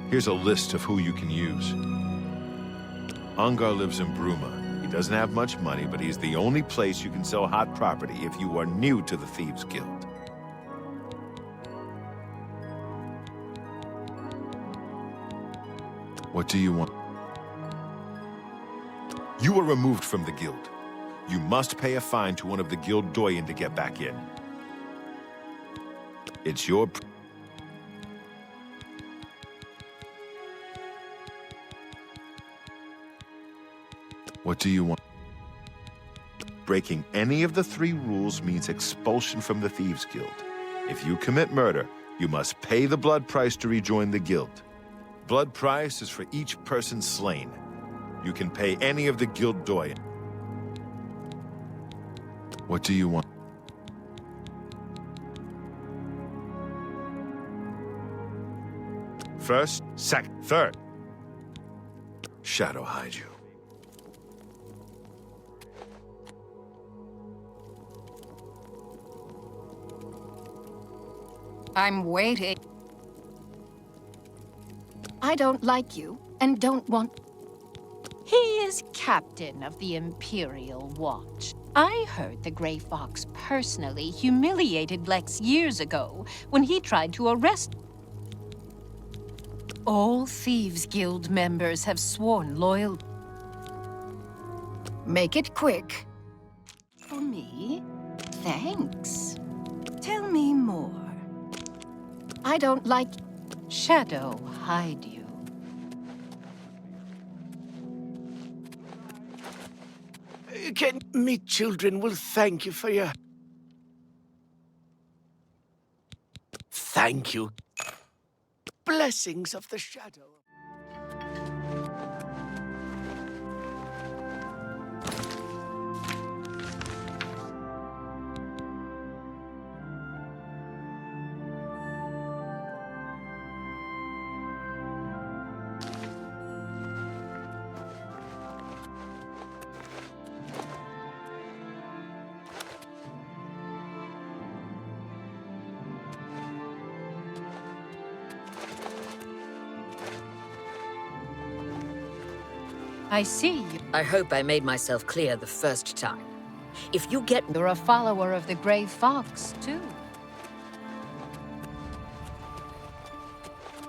Here's a list of who you can use. Ongar lives in Bruma. He doesn't have much money, but he's the only place you can sell hot property if you are new to the Thieves Guild. What do you want? You were removed from the guild. You must pay a fine to one of the guild doyen to get back in. It's your... What do you want? Breaking any of the 3 rules means expulsion from the Thieves Guild. If you commit murder, you must pay the blood price to rejoin the guild. Blood price is for each person slain. You can pay any of the guild doyen. What do you want? First, second, third. Shadow hide you. I'm waiting. I don't like you and don't want... He is captain of the Imperial Watch. I heard the Grey Fox personally humiliated Lex years ago when he tried to arrest... All Thieves Guild members have sworn loyal... Make it quick. For me? Thanks. Tell me more. I don't like... Shadow hide you. Me children will thank you for your... Thank you. Blessings of the shadow. I see. I hope I made myself clear the first time. If you get... You're a follower of the Gray Fox, too.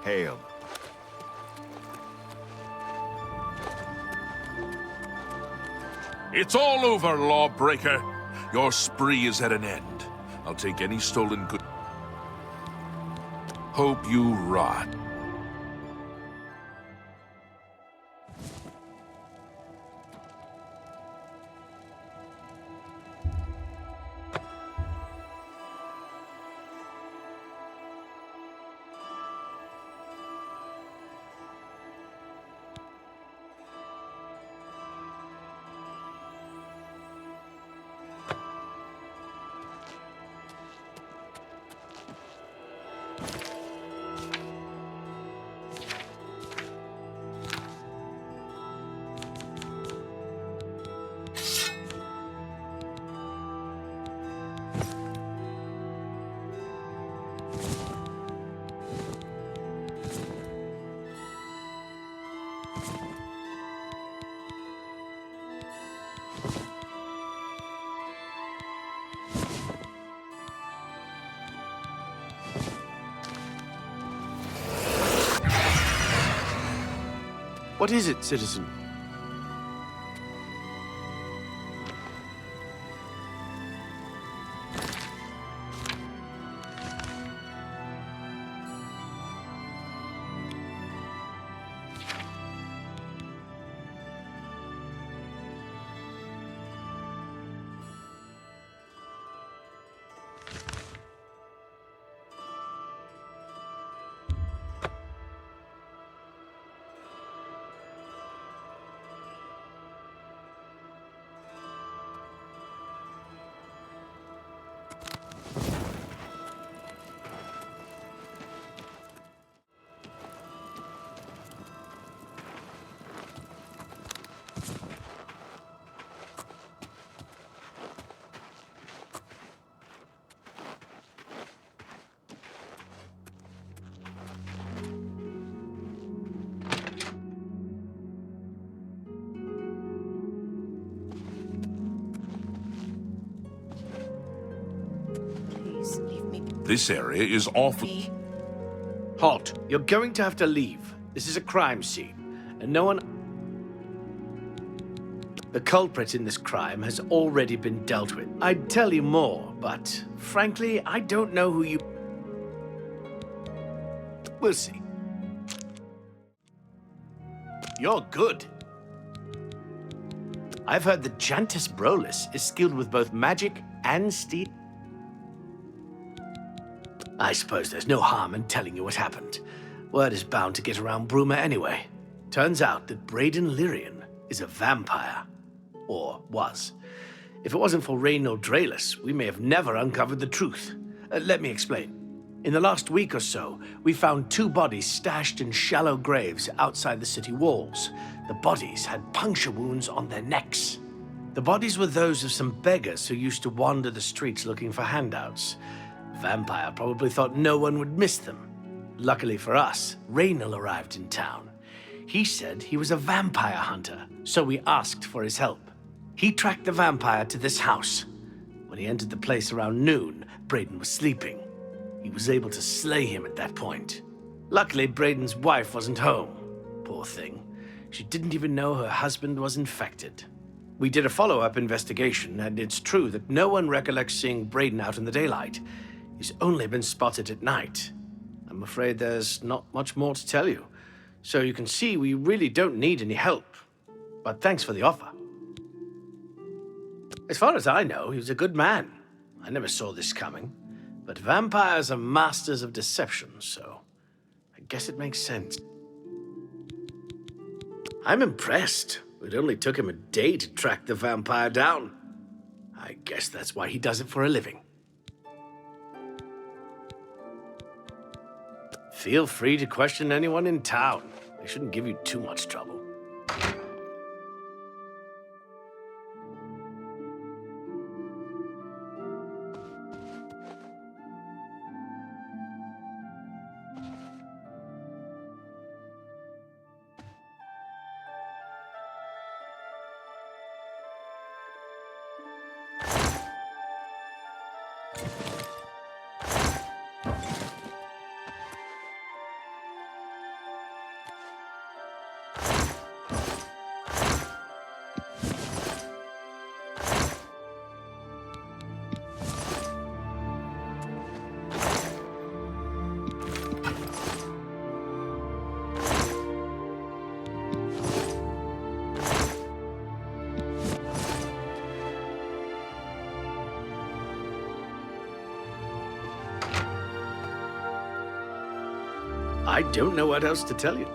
Hail. It's all over, lawbreaker. Your spree is at an end. I'll take any stolen good. Hope you rot. What is it, citizen? This area is awful. Halt. You're going to have to leave. This is a crime scene, and no one... The culprit in this crime has already been dealt with. I'd tell you more, but frankly, I don't know who you... We'll see. You're good. I've heard that Jantis Brolis is skilled with both magic and steel. I suppose there's no harm in telling you what happened. Word is bound to get around Bruma anyway. Turns out that Braden Lyrian is a vampire. Or was. If it wasn't for Reynald Draelus, we may have never uncovered the truth. Let me explain. In the last week or so, we found 2 bodies stashed in shallow graves outside the city walls. The bodies had puncture wounds on their necks. The bodies were those of some beggars who used to wander the streets looking for handouts. Vampire probably thought no one would miss them. Luckily for us, Reynald arrived in town. He said he was a vampire hunter, so we asked for his help. He tracked the vampire to this house. When he entered the place around noon, Braden was sleeping. He was able to slay him at that point. Luckily, Braden's wife wasn't home. Poor thing. She didn't even know her husband was infected. We did a follow-up investigation, and it's true that no one recollects seeing Braden out in the daylight. He's only been spotted at night. I'm afraid there's not much more to tell you. So you can see we really don't need any help. But thanks for the offer. As far as I know, he was a good man. I never saw this coming. But vampires are masters of deception, so I guess it makes sense. I'm impressed. It only took him a day to track the vampire down. I guess that's why he does it for a living. Feel free to question anyone in town. They shouldn't give you too much trouble. I don't know what else to tell you.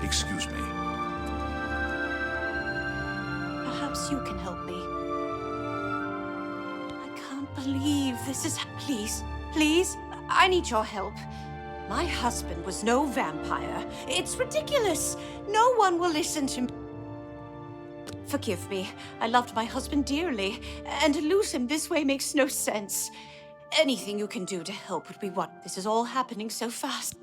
Excuse me. Perhaps you can help me. I can't believe this is... Please, please, I need your help. My husband was no vampire. It's ridiculous. No one will listen to me. Forgive me. I loved my husband dearly, and to lose him this way makes no sense. Anything you can do to help would be what? This is all happening so fast.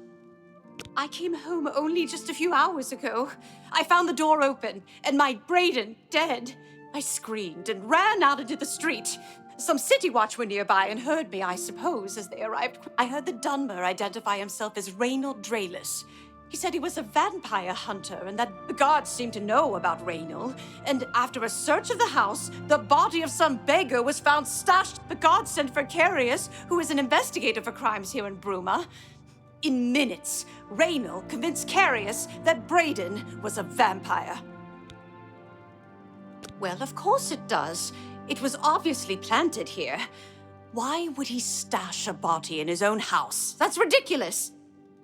I came home only just a few hours ago. I found the door open, and my Braden dead. I screamed and ran out into the street. Some city watch were nearby and heard me, I suppose, as they arrived. I heard the Dunmer identify himself as Raynald Drayless. He said he was a vampire hunter and that the guards seemed to know about Raynald. And after a search of the house, the body of some beggar was found stashed. The guards sent for Carius, who is an investigator for crimes here in Bruma. In minutes, Raynald convinced Carius that Braden was a vampire. Well, of course it does. It was obviously planted here. Why would he stash a body in his own house? That's ridiculous.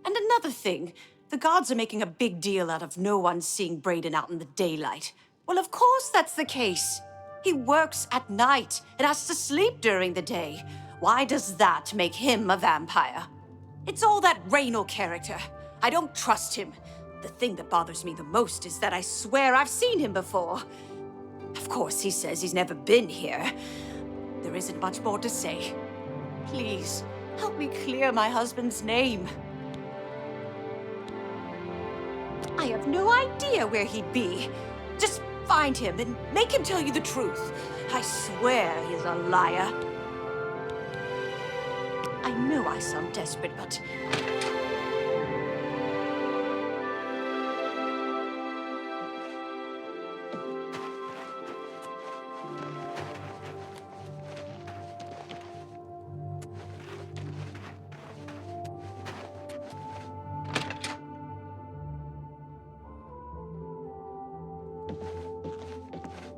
And another thing, the guards are making a big deal out of no one seeing Braden out in the daylight. Well, of course that's the case. He works at night and has to sleep during the day. Why does that make him a vampire? It's all that Raynald character. I don't trust him. The thing that bothers me the most is that I swear I've seen him before. Of course, he says he's never been here. There isn't much more to say. Please, help me clear my husband's name. I have no idea where he'd be. Just find him and make him tell you the truth. I swear he's a liar. I know I sound desperate, but...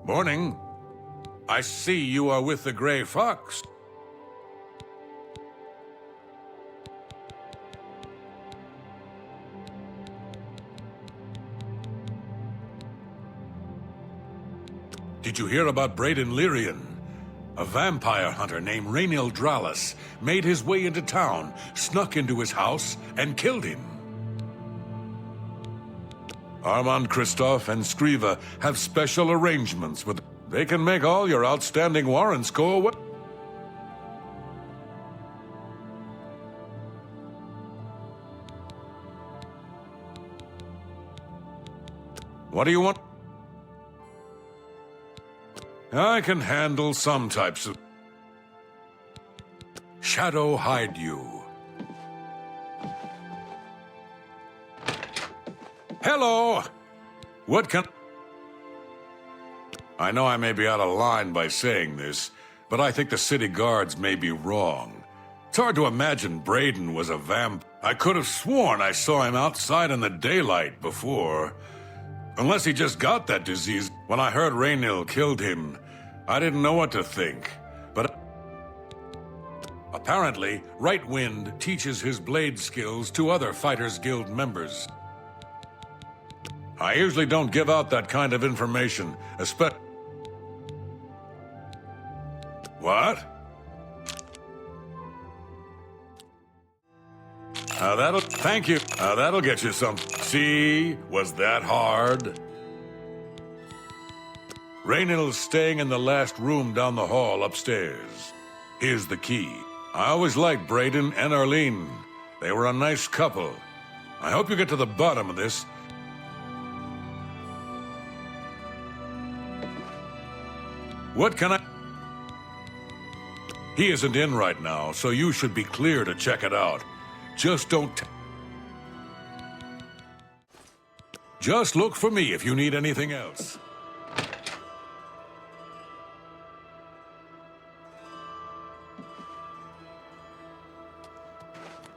Morning. I see you are with the Grey Fox. Did you hear about Braden Lyrian? A vampire hunter named Raynald Drayless made his way into town, snuck into his house, and killed him. Armand Christophe and Scriva have special arrangements with... They can make all your outstanding warrants go away. What do you want? I can handle some types of... Shadow hide you. Hello! What can... I know I may be out of line by saying this, but I think the city guards may be wrong. It's hard to imagine Braden was a vamp. I could have sworn I saw him outside in the daylight before. Unless he just got that disease. When I heard Raynald killed him, I didn't know what to think. But apparently, Right Wind teaches his blade skills to other Fighters Guild members. I usually don't give out that kind of information, especially... What? Thank you. That'll get you some... See? Was that hard? Raynald's staying in the last room down the hall upstairs. Here's the key. I always liked Braden and Arlene. They were a nice couple. I hope you get to the bottom of this. What can I... He isn't in right now, so you should be clear to check it out. Just don't... Just look for me if you need anything else.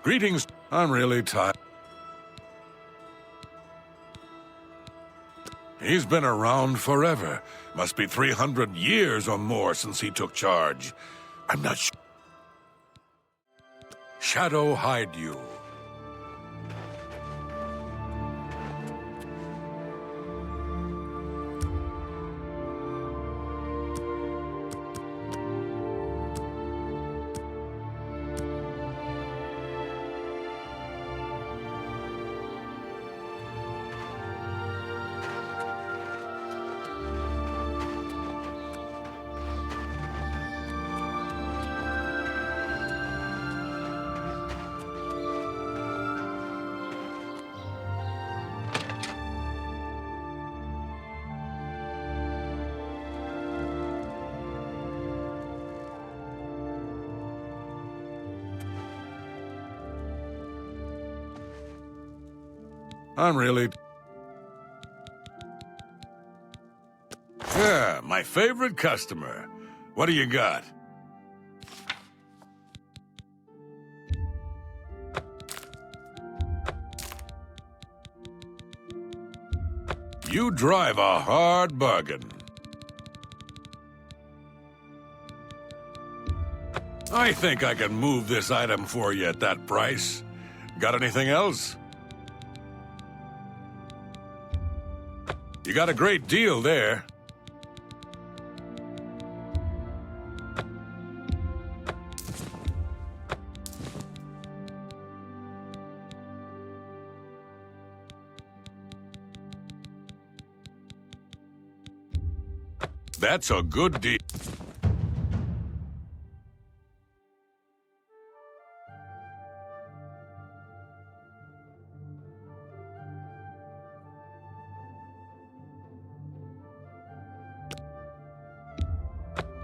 Greetings. I'm really tired. He's been around forever. Must be 300 years or more since he took charge. I'm not sure. Shadow hide you. I'm really... Yeah, my favorite customer. What do you got? You drive a hard bargain. I think I can move this item for you at that price. Got anything else? You got a great deal there. That's a good deal.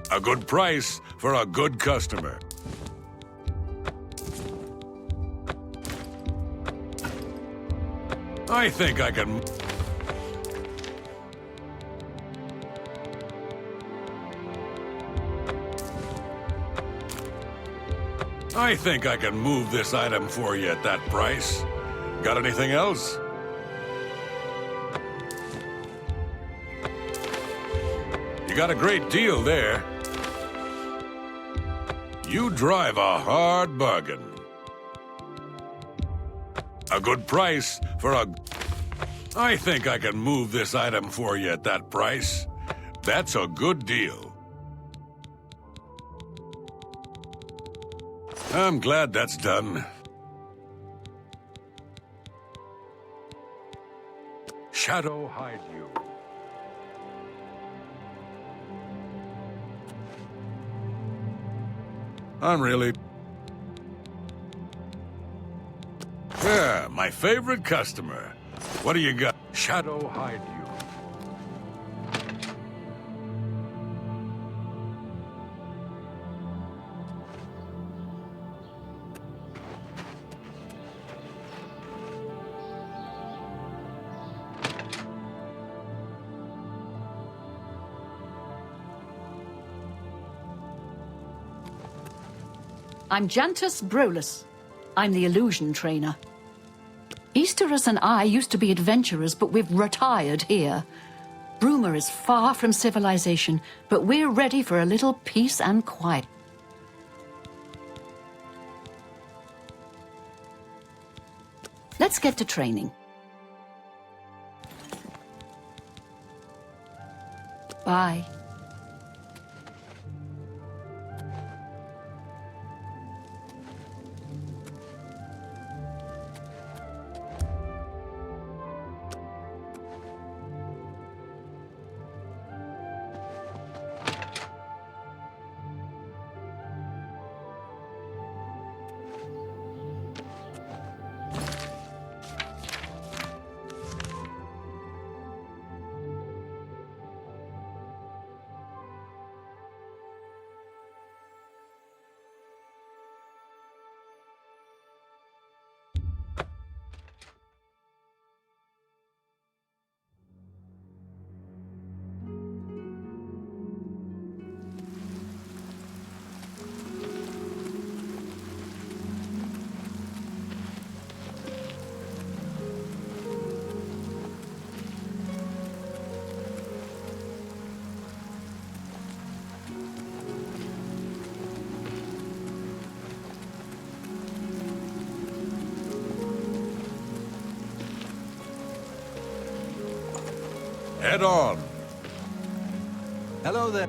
A good price for a good customer. I think I can... I think I can move this item for you at that price. Got anything else? You got a great deal there. You drive a hard bargain. A good price for a... I think I can move this item for you at that price. That's a good deal. I'm glad that's done. Shadow hide you. I'm really... Yeah, my favorite customer. What do you got? Shadow hide you. I'm Jantus Brolus. I'm the illusion trainer. Easterus and I used to be adventurers, but we've retired here. Bruma is far from civilization, but we're ready for a little peace and quiet. Let's get to training. Bye. Head on. Hello there.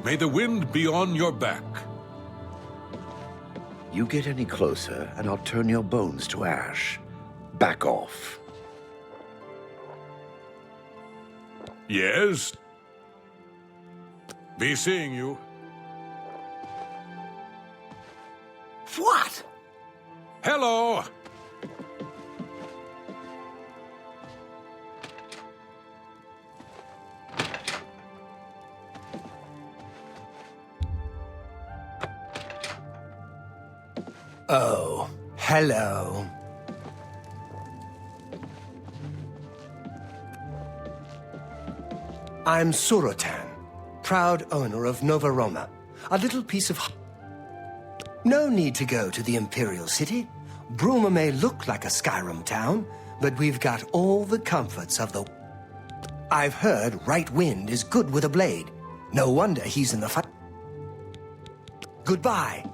May the wind be on your back. You get any closer, and I'll turn your bones to ash. Back off. Yes? Be seeing you. What? Hello! Oh, hello. I'm Surotan, proud owner of Nova Roma, a little piece of... No need to go to the Imperial City. Bruma may look like a Skyrim town, but we've got all the comforts of the... I've heard Right Wind is good with a blade. No wonder he's in the fight. Goodbye.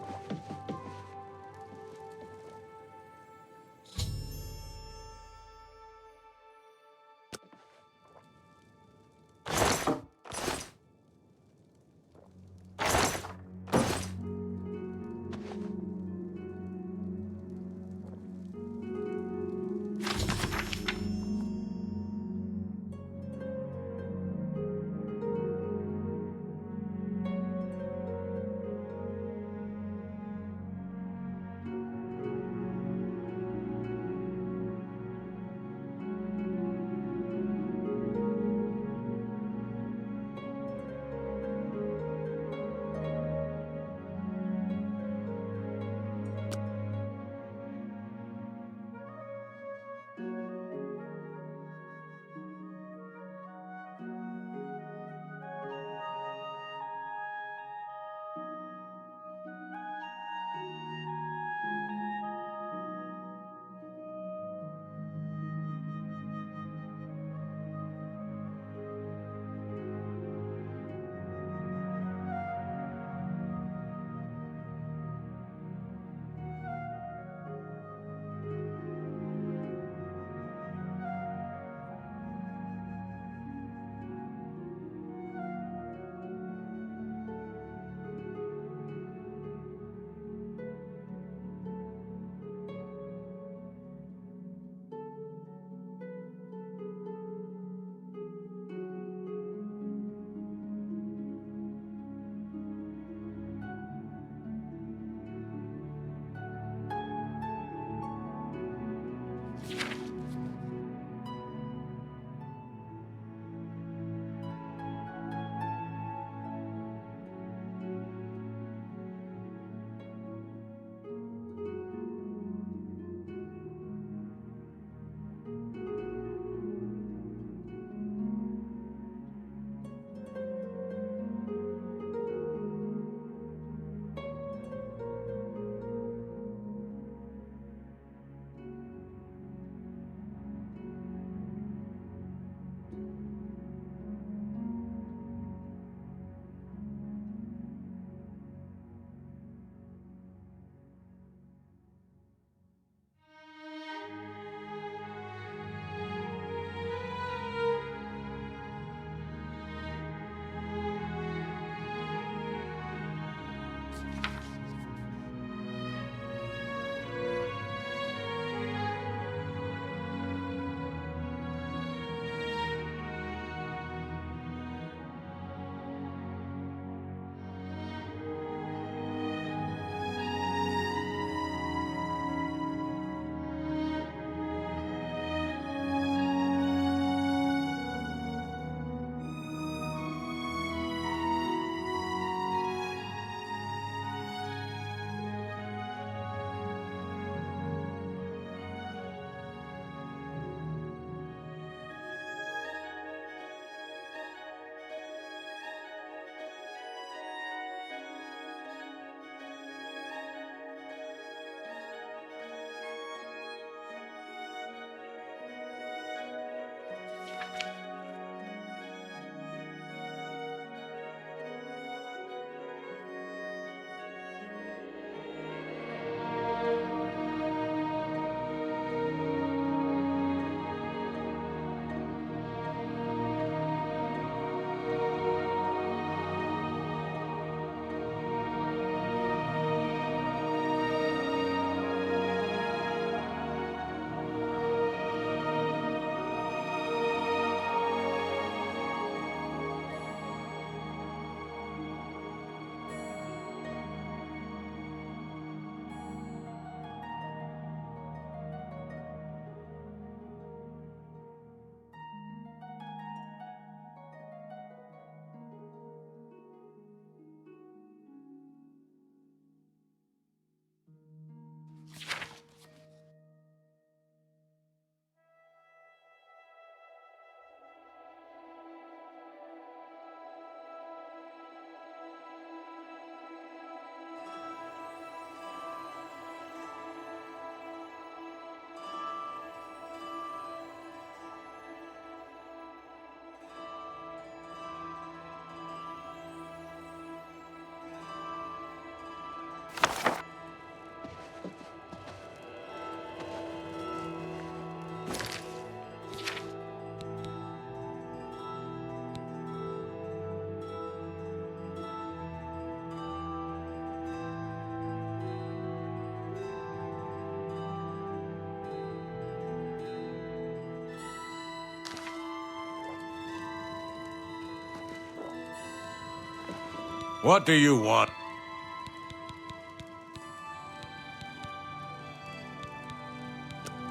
What do you want?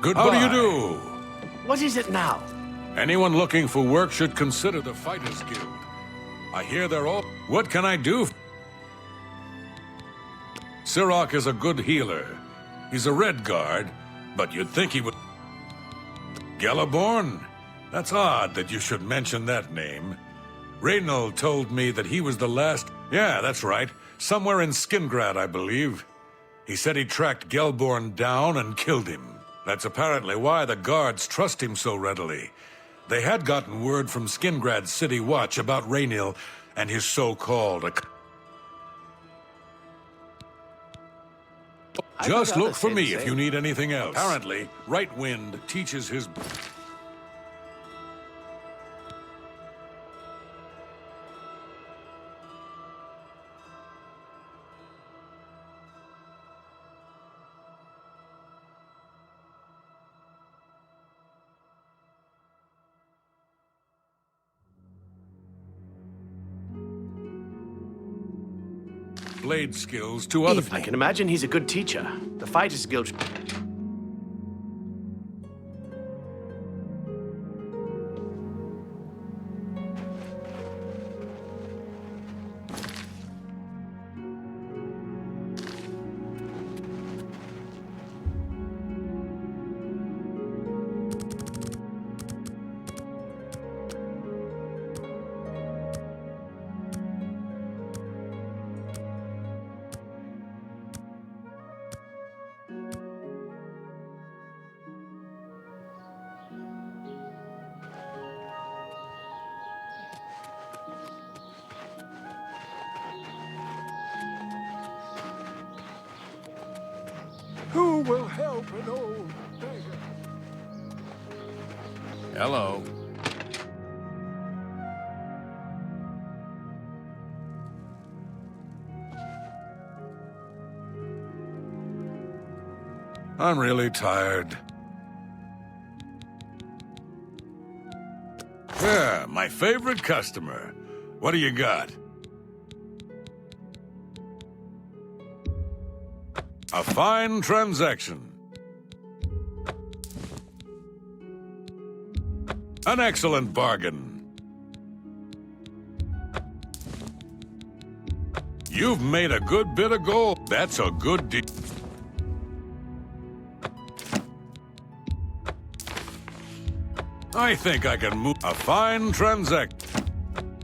Goodbye. How do you do? What is it now? Anyone looking for work should consider the Fighters Guild. I hear they're all... What can I do? Sirach is a good healer. He's a Red Guard, but you'd think he would... Galaborn? That's odd that you should mention that name. Reynald told me that he was the last... Yeah, that's right. Somewhere in Skingrad, I believe. He said he tracked Gelborn down and killed him. That's apparently why the guards trust him so readily. They had gotten word from Skingrad's City Watch about Raynil and his so-called... Just look for me if you need anything else. Apparently, Right Wind teaches his... blade skills to other... I can imagine he's a good teacher. The Fighters Guild... Who will help an old beggar? Hello. I'm really tired. Yeah, my favorite customer. What do you got? A fine transaction. An excellent bargain. You've made a good bit of gold. That's a good deal. I think I can move a fine transaction.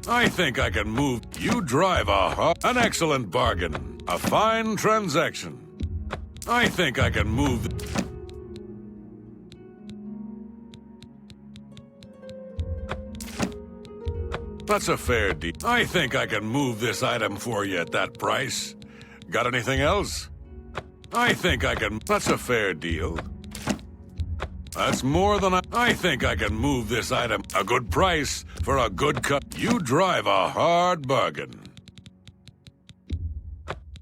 I think I can move. You drive an excellent bargain. A fine transaction. I think I can move. That's a fair deal. I think I can move this item for you at that price. Got anything else? I think I can. That's a fair deal. That's more than I think I can move this item. A good price for a good cut. You drive a hard bargain.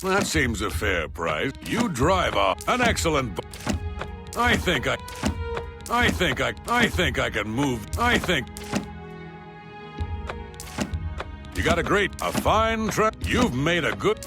That seems a fair price. You drive an excellent... I think I can move... You got a fine You've made a good...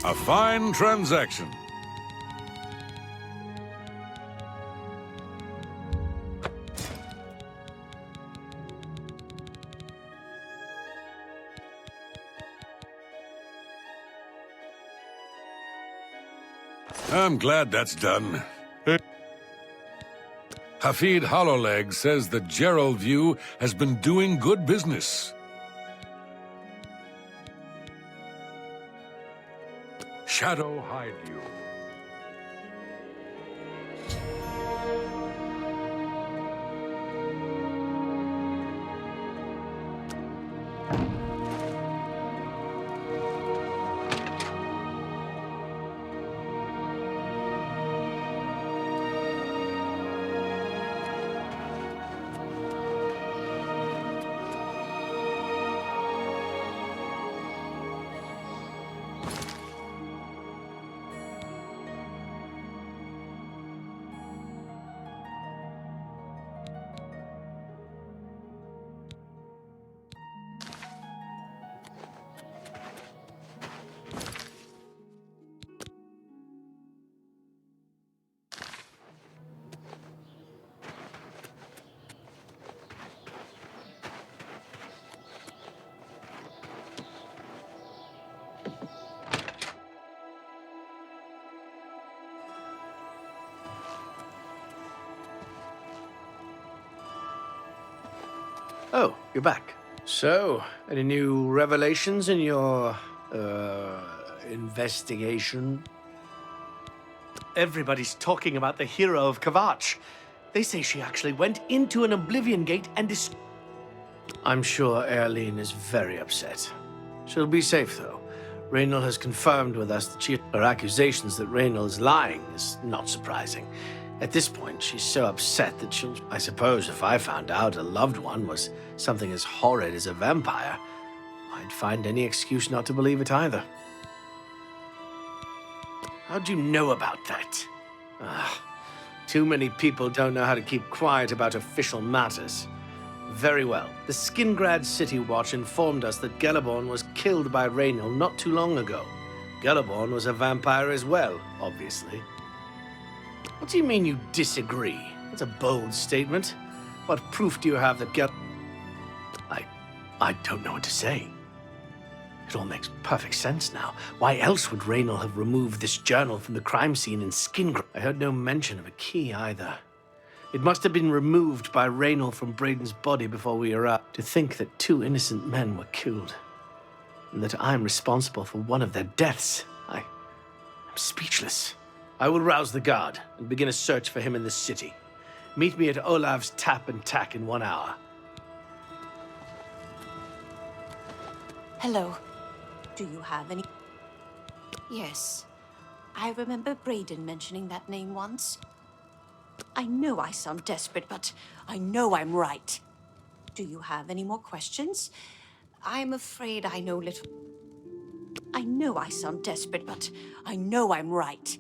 A fine transaction. I'm glad that's done. Hafid Hollowleg says that Gerald View has been doing good business. Shadow hide you. Oh, you're back. So, any new revelations in your, investigation? Everybody's talking about the hero of Kvatch. They say she actually went into an Oblivion gate and I'm sure Erlene is very upset. She'll be safe, though. Raynal has confirmed with us that her accusations that Raynal is lying is not surprising. At this point, she's so upset that she'll... I suppose if I found out a loved one was something as horrid as a vampire, I'd find any excuse not to believe it either. How'd you know about that? Too many people don't know how to keep quiet about official matters. Very well. The Skingrad City Watch informed us that Gellerborn was killed by Raynal not too long ago. Gellerborn was a vampire as well, obviously. What do you mean you disagree? That's a bold statement. What proof do you have that I don't know what to say. It all makes perfect sense now. Why else would Raynal have removed this journal from the crime scene in Skingrad? I heard no mention of a key either. It must have been removed by Raynal from Braden's body before we arrived. To think that 2 innocent men were killed, and that I'm responsible for one of their deaths. I'm speechless. I will rouse the guard and begin a search for him in the city. Meet me at Olav's Tap and Tack in 1 hour. Hello. Do you have any... Yes. I remember Braden mentioning that name once. I know I sound desperate, but I know I'm right. Do you have any more questions? I'm afraid I know little... I know I sound desperate, but I know I'm right.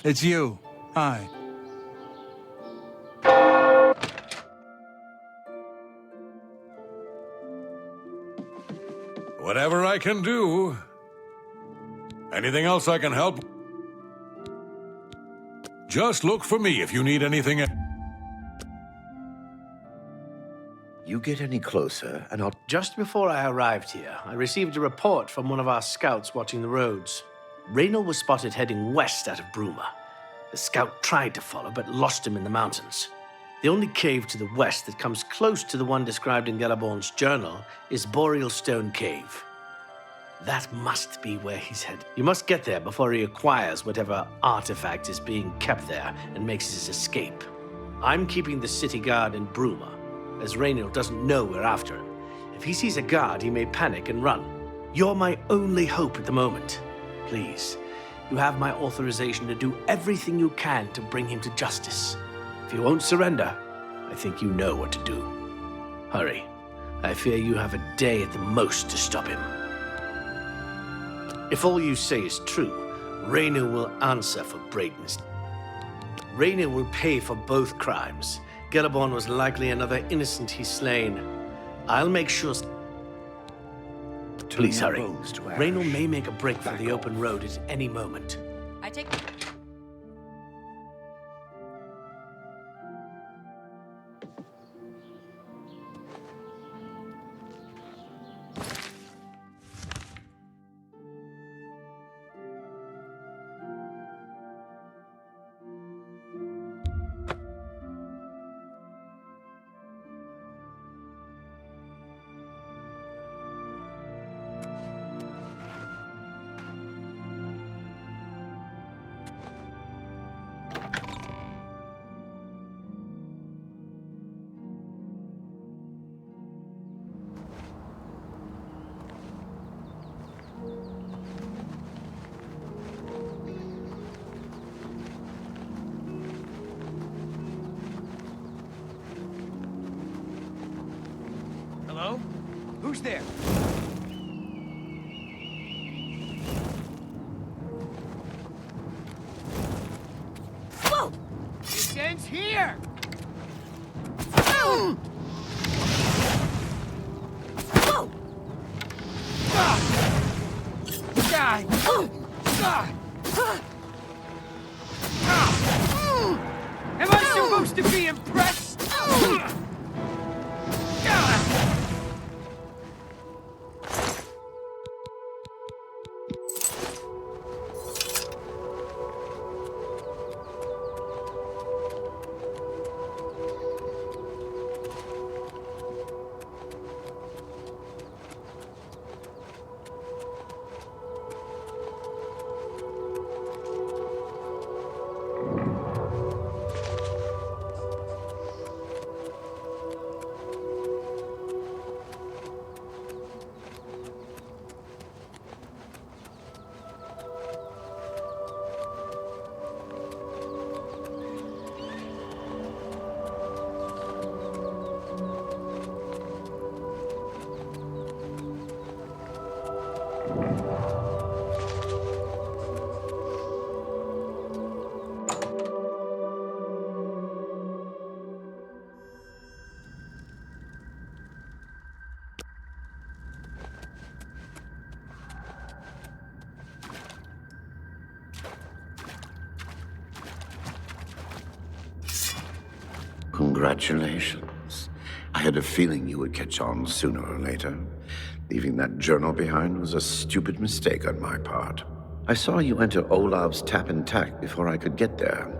It's you. Hi. Whatever I can do. Anything else I can help? Just look for me if you need anything. You get any closer, and I'll... Just before I arrived here, I received a report from one of our scouts watching the roads. Raynal was spotted heading west out of Bruma. The scout tried to follow, but lost him in the mountains. The only cave to the west that comes close to the one described in Gellerborn's journal is Boreal Stone Cave. That must be where he's headed. You must get there before he acquires whatever artifact is being kept there and makes his escape. I'm keeping the city guard in Bruma, as Raynal doesn't know we're after him. If he sees a guard, he may panic and run. You're my only hope at the moment. Please, you have my authorization to do everything you can to bring him to justice. If he won't surrender, I think you know what to do. Hurry. I fear you have a day at the most to stop him. If all you say is true, Raynal will answer for Braden's. Raynal will pay for both crimes. Gellerborn was likely another innocent he's slain. I'll make sure... Please hurry. Raynal may make a break for the open road at any moment. I take... Hello? Who's there? Whoa! This ends here! Whoa! Die! Am I supposed to be impressed? Congratulations. I had a feeling you would catch on sooner or later. Leaving that journal behind was a stupid mistake on my part. I saw you enter Olav's tap and tack before I could get there,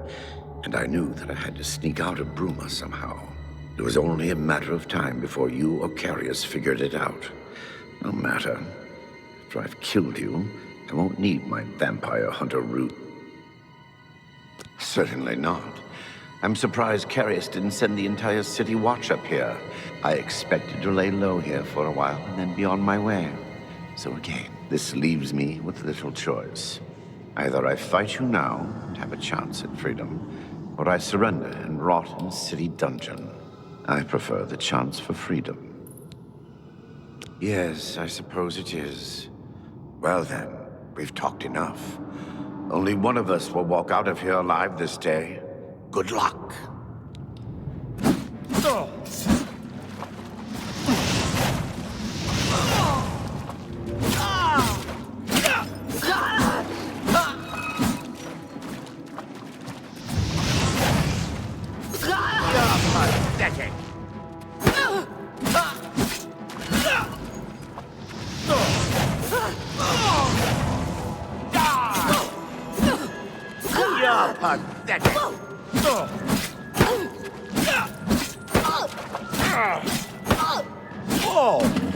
and I knew that I had to sneak out of Bruma somehow. It was only a matter of time before you or Carius figured it out. No matter. After I've killed you, I won't need my vampire hunter route. Certainly not. I'm surprised Carius didn't send the entire city watch up here. I expected to lay low here for a while and then be on my way. So again, this leaves me with little choice. Either I fight you now and have a chance at freedom, or I surrender and rot in a city dungeon. I prefer the chance for freedom. Yes, I suppose it is. Well then, we've talked enough. Only one of us will walk out of here alive this day. Good luck. Pathetic. You're pathetic. Oh!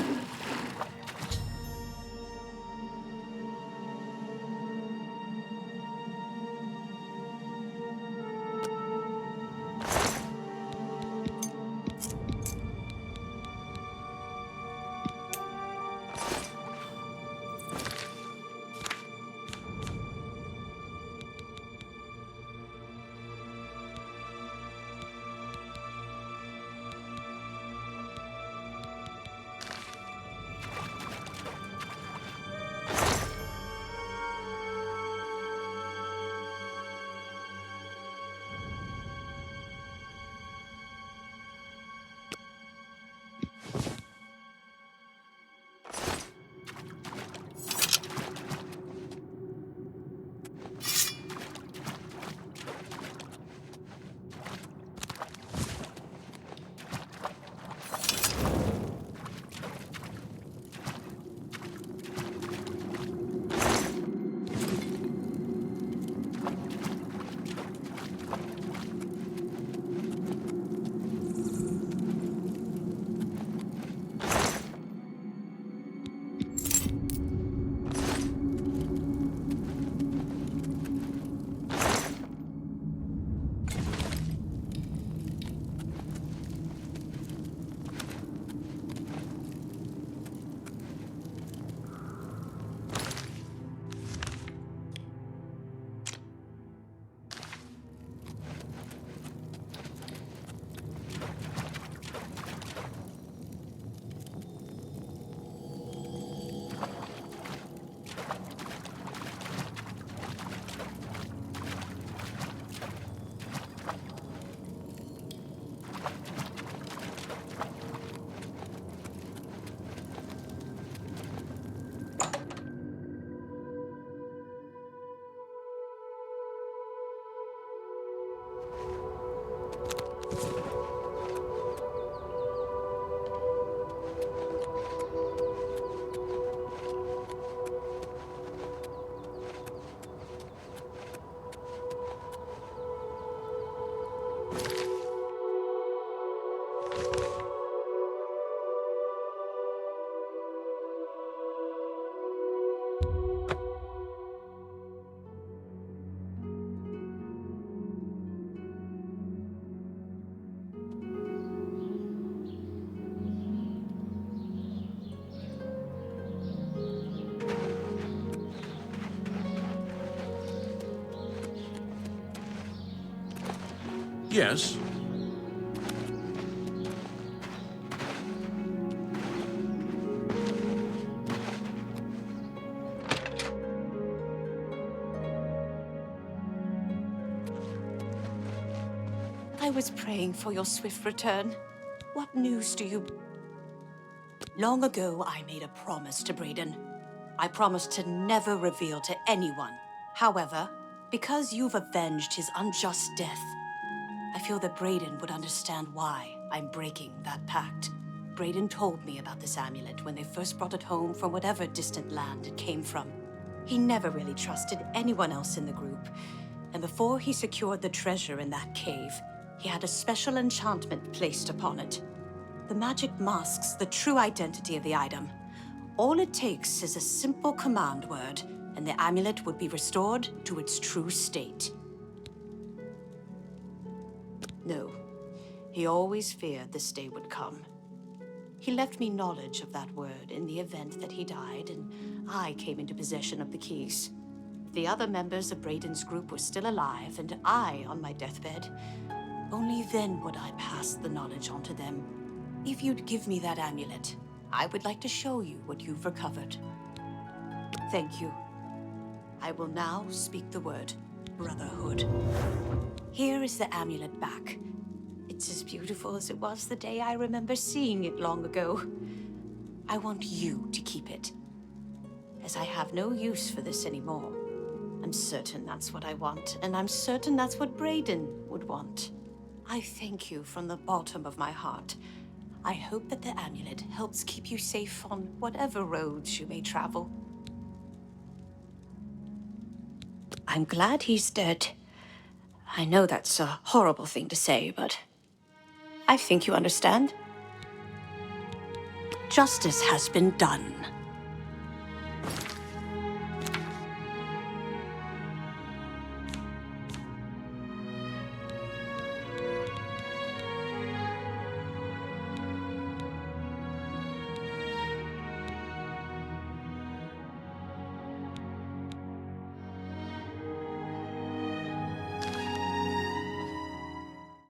Yes. I was praying for your swift return. What news do you... Long ago, I made a promise to Braden. I promised to never reveal to anyone. However, because you've avenged his unjust death, I feel that Braden would understand why I'm breaking that pact. Braden told me about this amulet when they first brought it home from whatever distant land it came from. He never really trusted anyone else in the group, and before he secured the treasure in that cave, he had a special enchantment placed upon it. The magic masks the true identity of the item. All it takes is a simple command word, and the amulet would be restored to its true state. No, he always feared this day would come. He left me knowledge of that word in the event that he died, and I came into possession of the keys. If the other members of Braden's group were still alive, and I on my deathbed, only then would I pass the knowledge on to them. If you'd give me that amulet, I would like to show you what you've recovered. Thank you. I will now speak the word, Brotherhood. Here is the amulet back. It's as beautiful as it was the day I remember seeing it long ago. I want you to keep it, as I have no use for this anymore. I'm certain that's what I want, and I'm certain that's what Braden would want. I thank you from the bottom of my heart. I hope that the amulet helps keep you safe on whatever roads you may travel. I'm glad he's dead. I know that's a horrible thing to say, but I think you understand. Justice has been done.